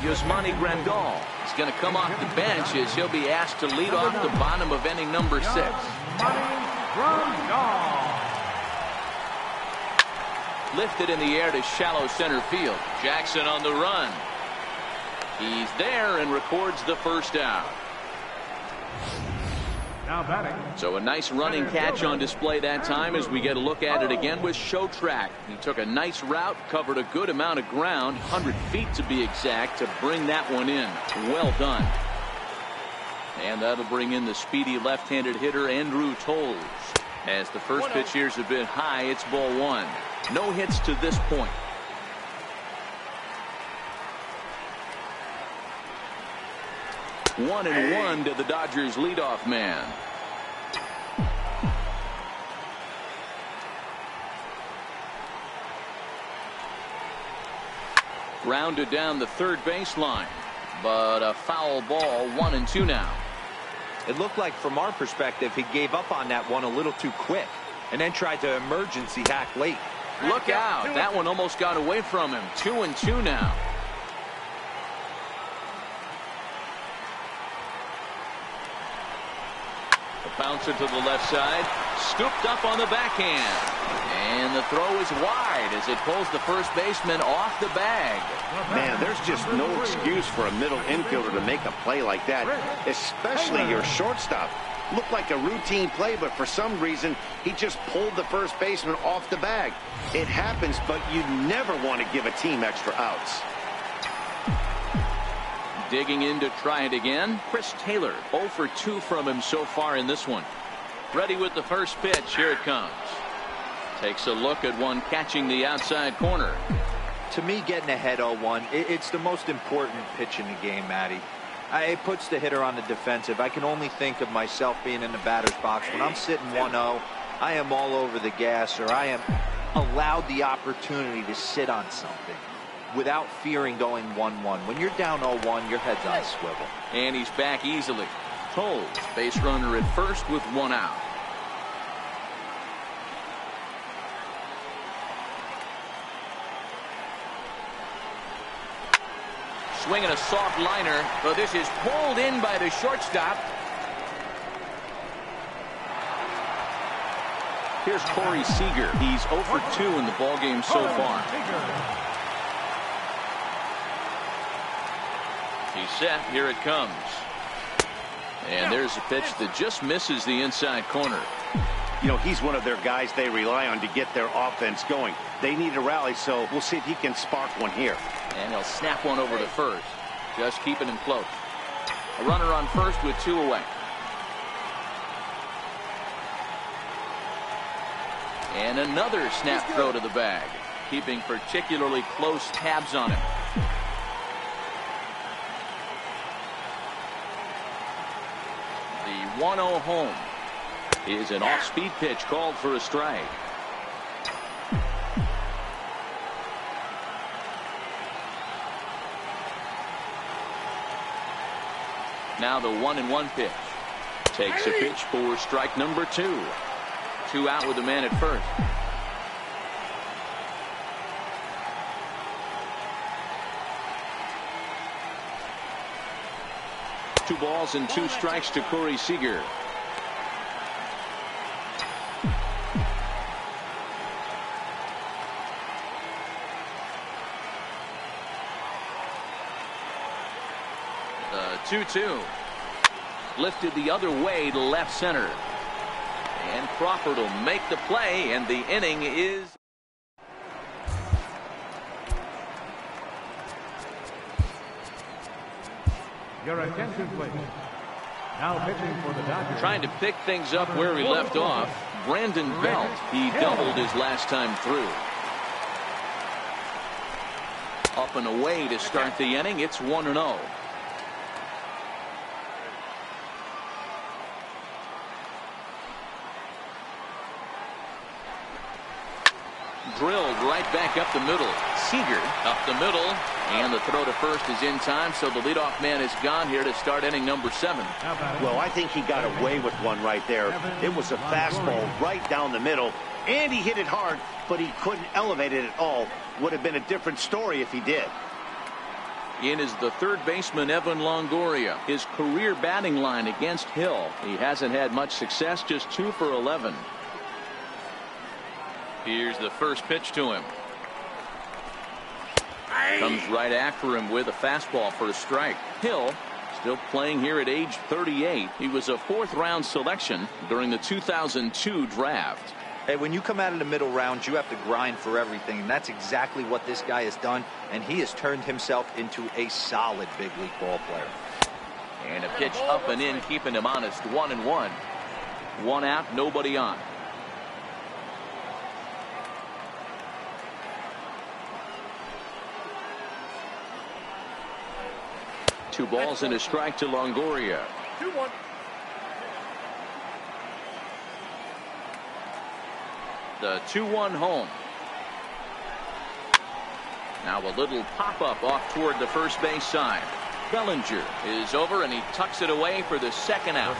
Yasmani Grandal is going to come off the bench as he'll be asked to lead off the bottom of inning number 6. Lifted in the air to shallow center field. Jackson on the run. He's there and records the first out. Now batting. So a nice running catch on display that time as we get a look at it again with Show Track. He took a nice route, covered a good amount of ground, 100 feet to be exact, to bring that one in. Well done. And that'll bring in the speedy left-handed hitter Andrew Toles. As the first pitch here is a bit high, it's ball one. No hits to this point. One and one to the Dodgers leadoff man. Grounded down the third baseline, but a foul ball. 1-2 now. It looked like from our perspective he gave up on that one a little too quick and then tried to emergency hack late. Look out. That one almost got away from him. 2-2 now. A bouncer to the left side. Scooped up on the backhand. And the throw is wide as it pulls the first baseman off the bag. Man, there's just no excuse for a middle infielder to make a play like that, especially your shortstop. Looked like a routine play, but for some reason, he just pulled the first baseman off the bag. It happens, but you never want to give a team extra outs. Digging in to try it again. Chris Taylor, 0 for 2 from him so far in this one. Ready with the first pitch. Here it comes. Takes a look at one catching the outside corner. To me, getting ahead 0-1, it's the most important pitch in the game, Matty. It puts the hitter on the defensive. I can only think of myself being in the batter's box. When I'm sitting 1-0, I am all over the gas, or I am allowed the opportunity to sit on something without fearing going 1-1. When you're down 0-1, your head's on a swivel. And he's back easily. Toll, base runner at first with one out. Swinging a soft liner, but this is pulled in by the shortstop. Here's Corey Seager. He's 0 for 2 in the ballgame so far. He's set. Here it comes. And there's a pitch that just misses the inside corner. You know, he's one of their guys they rely on to get their offense going. They need a rally, so we'll see if he can spark one here. And he'll snap one over to first. Just keeping him close. A runner on first with 2 away. And another snap throw to the bag. Keeping particularly close tabs on him. The 1-0 home is an off-speed pitch called for a strike. Now the 1-1 pitch. Takes a pitch for strike number 2. 2 out with a man at first. Two balls and 2 strikes to Corey Seager. The 2-2. Lifted the other way to left center. And Crawford will make the play, and the inning is. Your attention, please. Now pitching for the Dodgers. Trying to pick things up where he left off. Brandon Belt. He doubled his last time through. Up and away to start the inning. It's 1-0. Drilled right back up the middle. Seager up the middle, and the throw to first is in time, so the leadoff man is gone here to start inning number 7. Well, I think he got away with one right there. It was a fastball right down the middle, and he hit it hard, but he couldn't elevate it at all. Would have been a different story if he did. In is the third baseman, Evan Longoria. His career batting line against Hill. He hasn't had much success, just 2 for 11. Here's the first pitch to him. Comes right after him with a fastball for a strike. Hill still playing here at age 38. He was a 4th-round selection during the 2002 draft. Hey, when you come out of the middle rounds, you have to grind for everything, and that's exactly what this guy has done, and he has turned himself into a solid big league ball player. And a pitch up and in, keeping him honest. 1-1. 1 out, nobody on. 2 balls and a strike to Longoria. 2-1. The 2-1 home. Now a little pop-up off toward the first base side. Bellinger is over, and he tucks it away for the second out.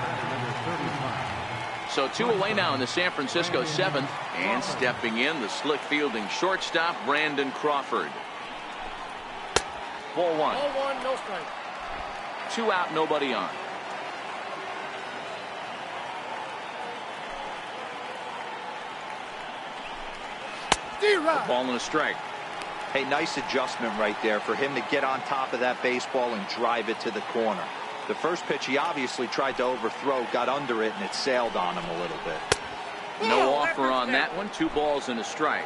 So 2 away now in the San Francisco 7th. And stepping in, the slick fielding shortstop, Brandon Crawford. Ball 1. Ball 1, no strike. 2 out, nobody on. D-Rod. Ball and a strike. Hey, nice adjustment right there for him to get on top of that baseball and drive it to the corner. The first pitch he obviously tried to overthrow, got under it, and it sailed on him a little bit. No offer on that one. 2 balls and a strike.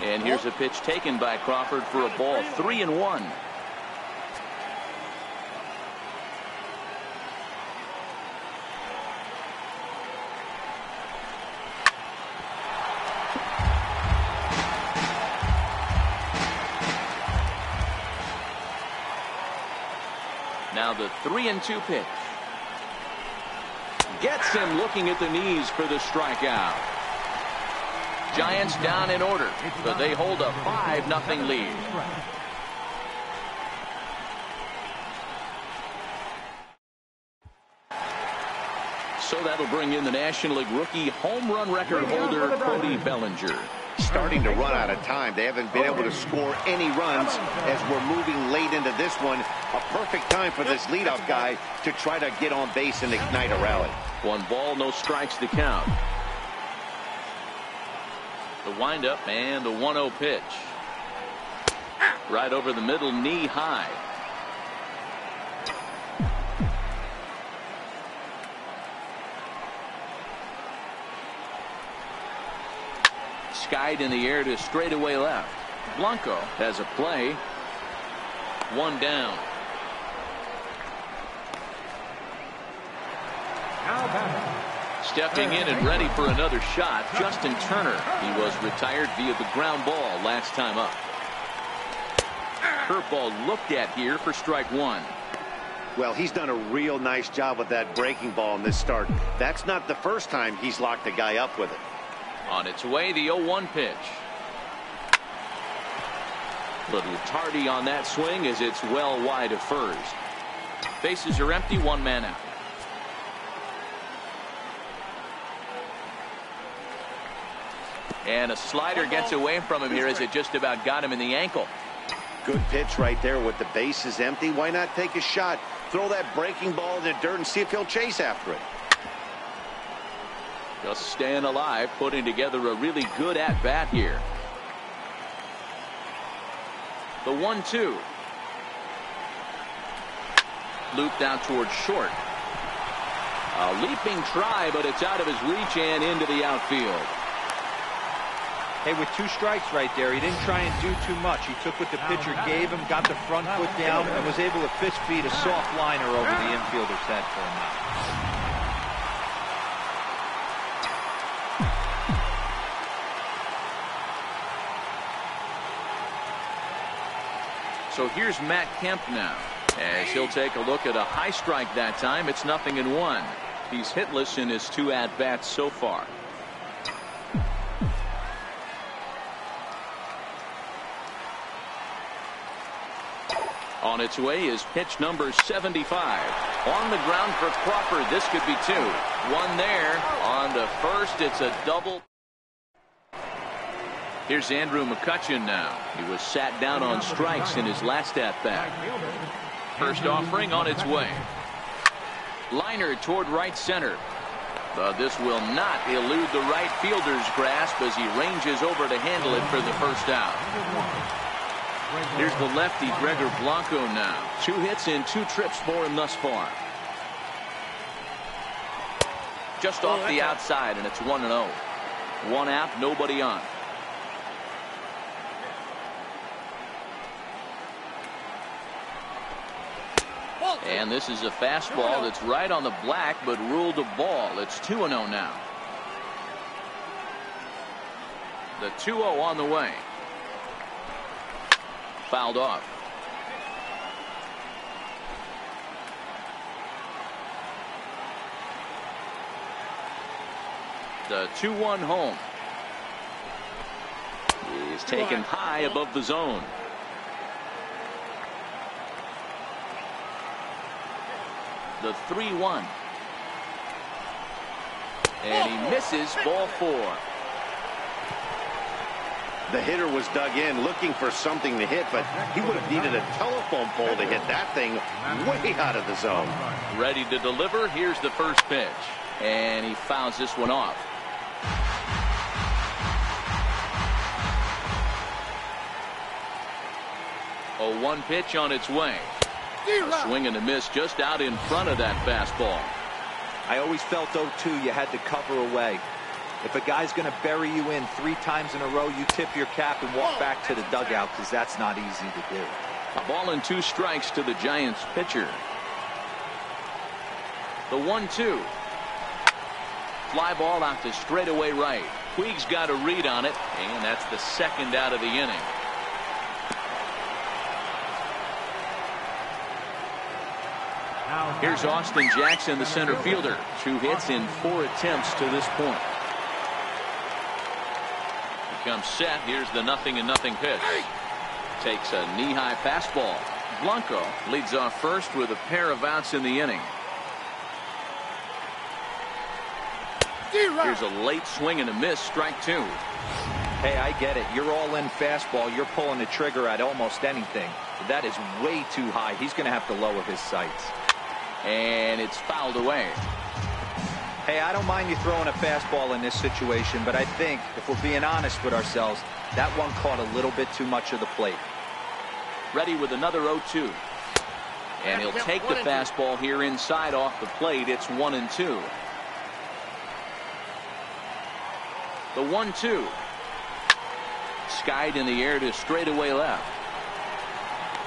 And here's a pitch taken by Crawford for a ball. 3-1. Now the 3-2 pitch. Gets him looking at the knees for the strikeout. Giants down in order, but they hold a 5-0 lead. So that'll bring in the National League rookie home run record holder Cody Bellinger. Starting to run out of time. They haven't been able to score any runs as we're moving late into this one. A perfect time for this leadoff guy to try to get on base and ignite a rally. 1 ball, no strikes to count. The windup and the 1-0 pitch. Right over the middle, knee high. Skied in the air to straightaway left. Blanco has a play. 1 down. Stepping in and ready for another shot, Justin Turner. He was retired via the ground ball last time up. Curveball looked at here for strike 1. Well, he's done a real nice job with that breaking ball in this start. That's not the first time he's locked a guy up with it. On its way, the 0-1 pitch. Little tardy on that swing as it's well wide of first. Bases are empty, 1 man out. And a slider gets away from him here as it just about got him in the ankle. Good pitch right there with the bases empty. Why not take a shot? Throw that breaking ball in the dirt and see if he'll chase after it. Just staying alive, putting together a really good at-bat here. The 1-2. Looped out towards short. A leaping try, but it's out of his reach and into the outfield. Hey, with 2 strikes right there, he didn't try and do too much. He took what the pitcher gave him, got the front foot down, and was able to fist feed a soft liner over the infielder's head for him out. So here's Matt Kemp now, as he'll take a look at a high strike that time. It's 0-1. He's hitless in his 2 at-bats so far. On its way is pitch number 75. On the ground for Crawford. This could be 2. 1 there. On to first. It's a double. Here's Andrew McCutchen now. He was sat down on strikes in his last at-bat. First offering on its way. Liner toward right center. But this will not elude the right fielder's grasp as he ranges over to handle it for the first out. Here's the lefty Gregor Blanco now. 2 hits and 2 trips for him thus far. Just off the outside, and it's 1-0. 1 out, nobody on. And this is a fastball that's right on the black, but ruled a ball. It's 2-0 now. The 2-0 on the way. Fouled off. The 2-1 home. He's taken high above the zone. The 3-1. And he misses, ball 4. The hitter was dug in looking for something to hit, but he would have needed a telephone pole to hit that thing way out of the zone. Ready to deliver. Here's the first pitch. And he fouls this one off. A 1 pitch on its way. A swing and a miss just out in front of that fastball. I always felt 0-2 you had to cover away. If a guy's going to bury you in 3 times in a row, you tip your cap and walk back to the dugout, because that's not easy to do. A ball and 2 strikes to the Giants pitcher. The 1-2. Fly ball out to straightaway right. Puig's got a read on it, and that's the second out of the inning. Here's Austin Jackson, the center fielder. 2 hits in 4 attempts to this point. He comes set. Here's the 0-0 pitch. Takes a knee-high fastball. Blanco leads off first with a pair of outs in the inning. Here's a late swing and a miss, strike 2. Hey, I get it. You're all in fastball. You're pulling the trigger at almost anything. But that is way too high. He's going to have to lower his sights. And it's fouled away. Hey, I don't mind you throwing a fastball in this situation, but I think, if we're being honest with ourselves, that one caught a little bit too much of the plate. Ready with another 0-2. And he'll take the fastball here inside off the plate. It's 1-2. The 1-2. Skied in the air to straightaway left.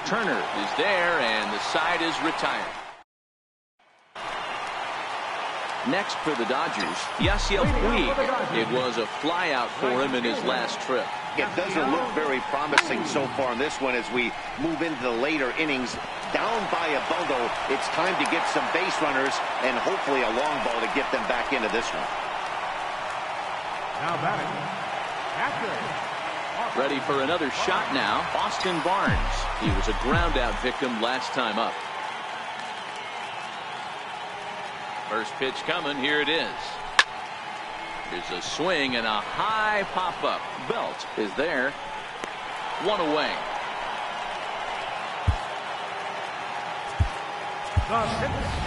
Turner is there, and the side is retired. Next for the Dodgers, Yasiel Puig. It was a flyout for him in his last trip. It doesn't look very promising so far in this one as we move into the later innings. Down by a bundle, it's time to get some base runners and hopefully a long ball to get them back into this one. Now batting, ready for another shot now, Austin Barnes. He was a ground-out victim last time up. First pitch coming. Here it is. Here's a swing and a high pop-up. Belt is there. 1 away.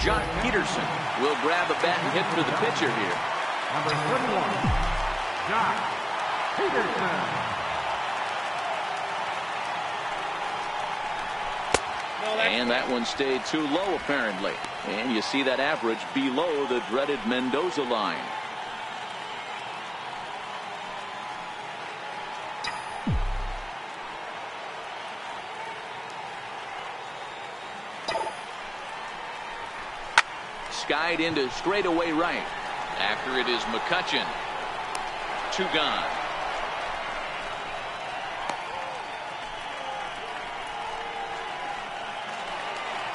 John Peterson will grab a bat and hit for the pitcher here. Number 31, John Peterson. And that one stayed too low, apparently. And you see that average below the dreaded Mendoza line. Skied into straightaway right. After it is McCutchen. 2 gone.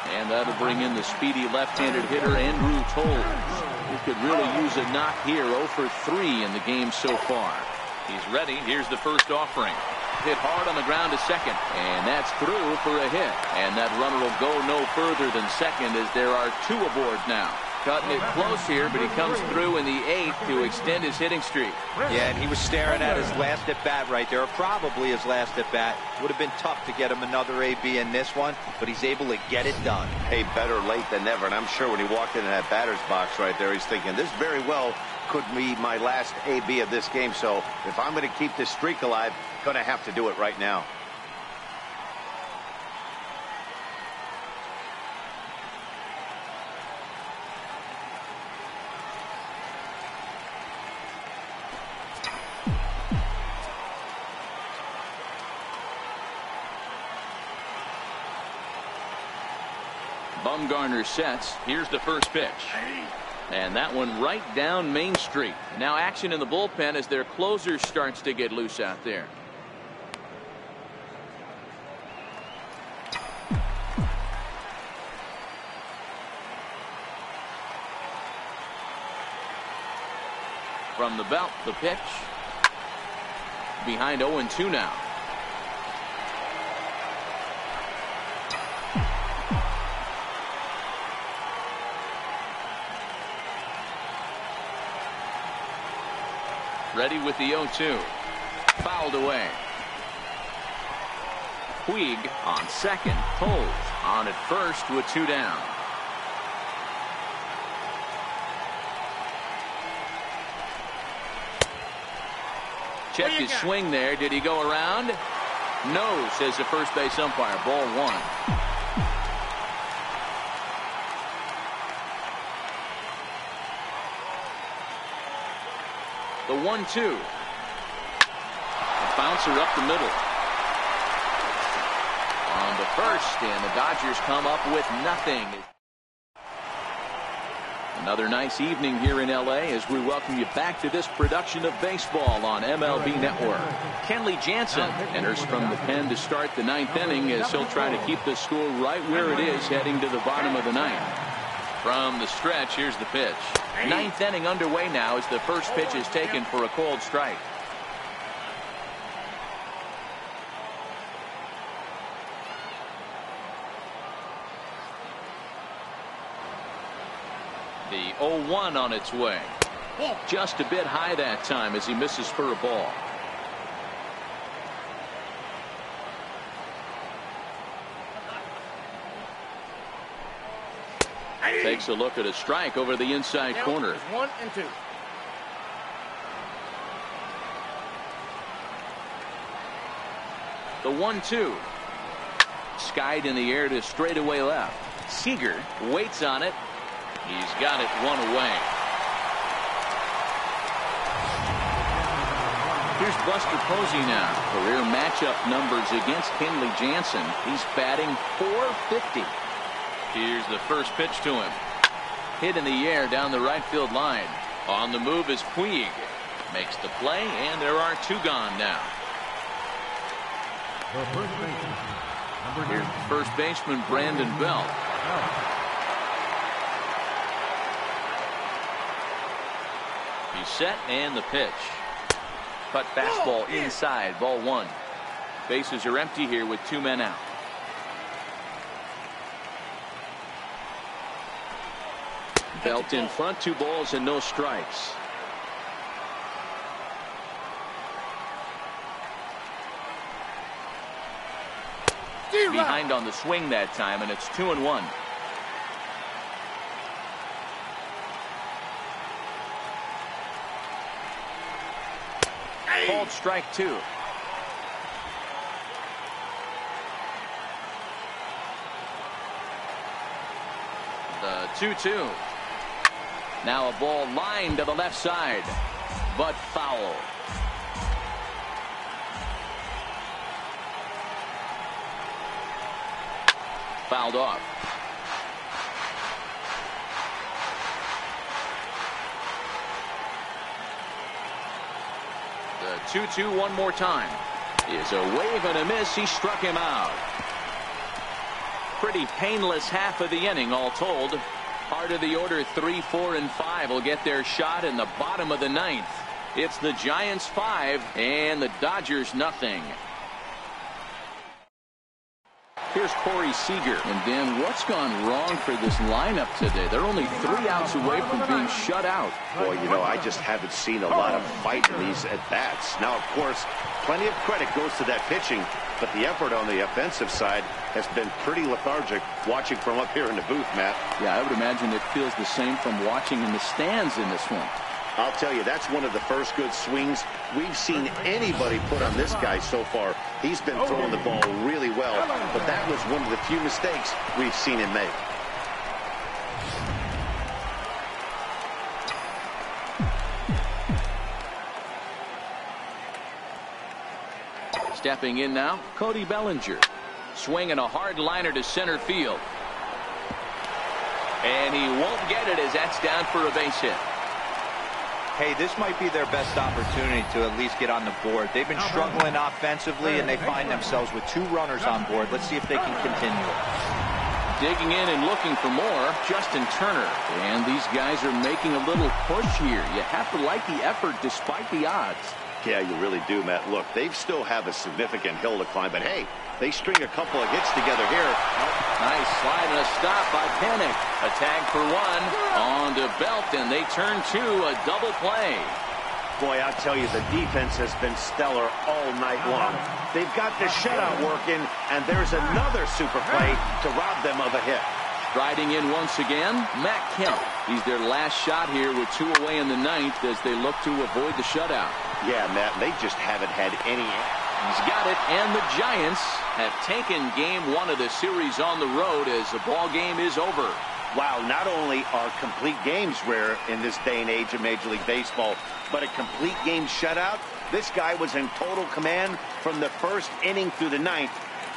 And that'll bring in the speedy left-handed hitter Andrew Toles, who could really use a knock here. 0 for 3 in the game so far. He's ready. Here's the first offering. Hit hard on the ground to second, and that's through for a hit. And that runner will go no further than second as there are 2 aboard now. Cutting it close here, but he comes through in the 8th to extend his hitting streak. Yeah, and he was staring at his last at-bat right there, or probably his last at-bat. Would have been tough to get him another AB in this one, but he's able to get it done. Hey, better late than never, and I'm sure when he walked into that batter's box right there, he's thinking, this very well could be my last AB of this game, so if I'm going to keep this streak alive, going to have to do it right now. Bumgarner sets. Here's the first pitch. And that one right down Main Street. Now action in the bullpen as their closer starts to get loose out there. From the belt, the pitch. Behind 0-2 now. Ready with the 0-2. Fouled away. Puig on second. Holds on at first with 2 down. Check his swing there. Did he go around? No, says the first base umpire. Ball 1. The 1-2. Bouncer up the middle. On to first, and the Dodgers come up with nothing. Another nice evening here in L.A. as we welcome you back to this production of baseball on MLB Network. Kenley Jansen enters from the pen to start the 9th inning as he'll try to keep the score right where it is heading to the bottom of the 9th. From the stretch, here's the pitch. 9th inning underway now as the first pitch is taken for a cold strike. The 0-1 on its way. Just a bit high that time as he misses for a ball. Takes a look at a strike over the inside corner. 1-2. The 1-2. Skied in the air to straightaway left. Seager waits on it. He's got it 1 away. Here's Buster Posey now. Career matchup numbers against Kenley Jansen. He's batting .450. Here's the first pitch to him. Hit in the air down the right field line. On the move is Puig. Makes the play, and there are 2 gone now. Here's first baseman Brandon Belt. He's set, and the pitch. Cut fastball inside, ball 1. Bases are empty here with 2 men out. Belt in front, 2 balls and no strikes. Behind on the swing that time, and it's 2-1. Called strike 2. The 2-2. Now a ball lined to the left side, but foul. Fouled off. The 2-2 one more time. Is a wave and a miss. He struck him out. Pretty painless half of the inning all told. Part of the order 3, 4, and 5 will get their shot in the bottom of the 9th. It's the Giants 5 and the Dodgers nothing. Here's Corey Seager. And Dan, what's gone wrong for this lineup today? They're only 3 outs away from being shut out. Boy, you know, I just haven't seen a lot of fight in these at-bats. Now, of course, plenty of credit goes to that pitching, but the effort on the offensive side has been pretty lethargic watching from up here in the booth, Matt. Yeah, I would imagine it feels the same from watching in the stands in this one. I'll tell you, that's one of the first good swings we've seen anybody put on this guy so far. He's been throwing the ball really well, but that was one of the few mistakes we've seen him make. Stepping in now, Cody Bellinger. Swinging a hard liner to center field. And he won't get it as that's down for a base hit. Hey, this might be their best opportunity to at least get on the board. They've been struggling offensively, and they find themselves with 2 runners on board. Let's see if they can continue. Digging in and looking for more, Justin Turner. And these guys are making a little push here. You have to like the effort despite the odds. Yeah, you really do, Matt. Look, they still have a significant hill to climb, but hey, they string a couple of hits together here. Nice slide and a stop by Panic. A tag for 1 on to Belt, and they turn to a double play. Boy, I'll tell you, the defense has been stellar all night long. They've got the shutout working, and there's another super play to rob them of a hit. Striding in once again, Matt Kemp. He's their last shot here with 2 away in the 9th as they look to avoid the shutout. Yeah, Matt, they just haven't had any. He's got it, and the Giants have taken game 1 of the series on the road as the ball game is over. Wow, not only are complete games rare in this day and age of Major League Baseball, but a complete game shutout. This guy was in total command from the 1st inning through the 9th.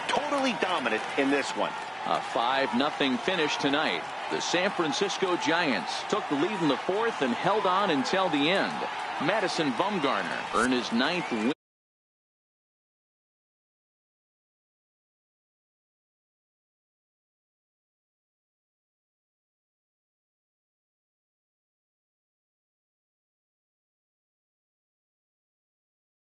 Totally dominant in this one. A 5-0 finish tonight. The San Francisco Giants took the lead in the 4th and held on until the end. Madison Bumgarner earned his 9th win.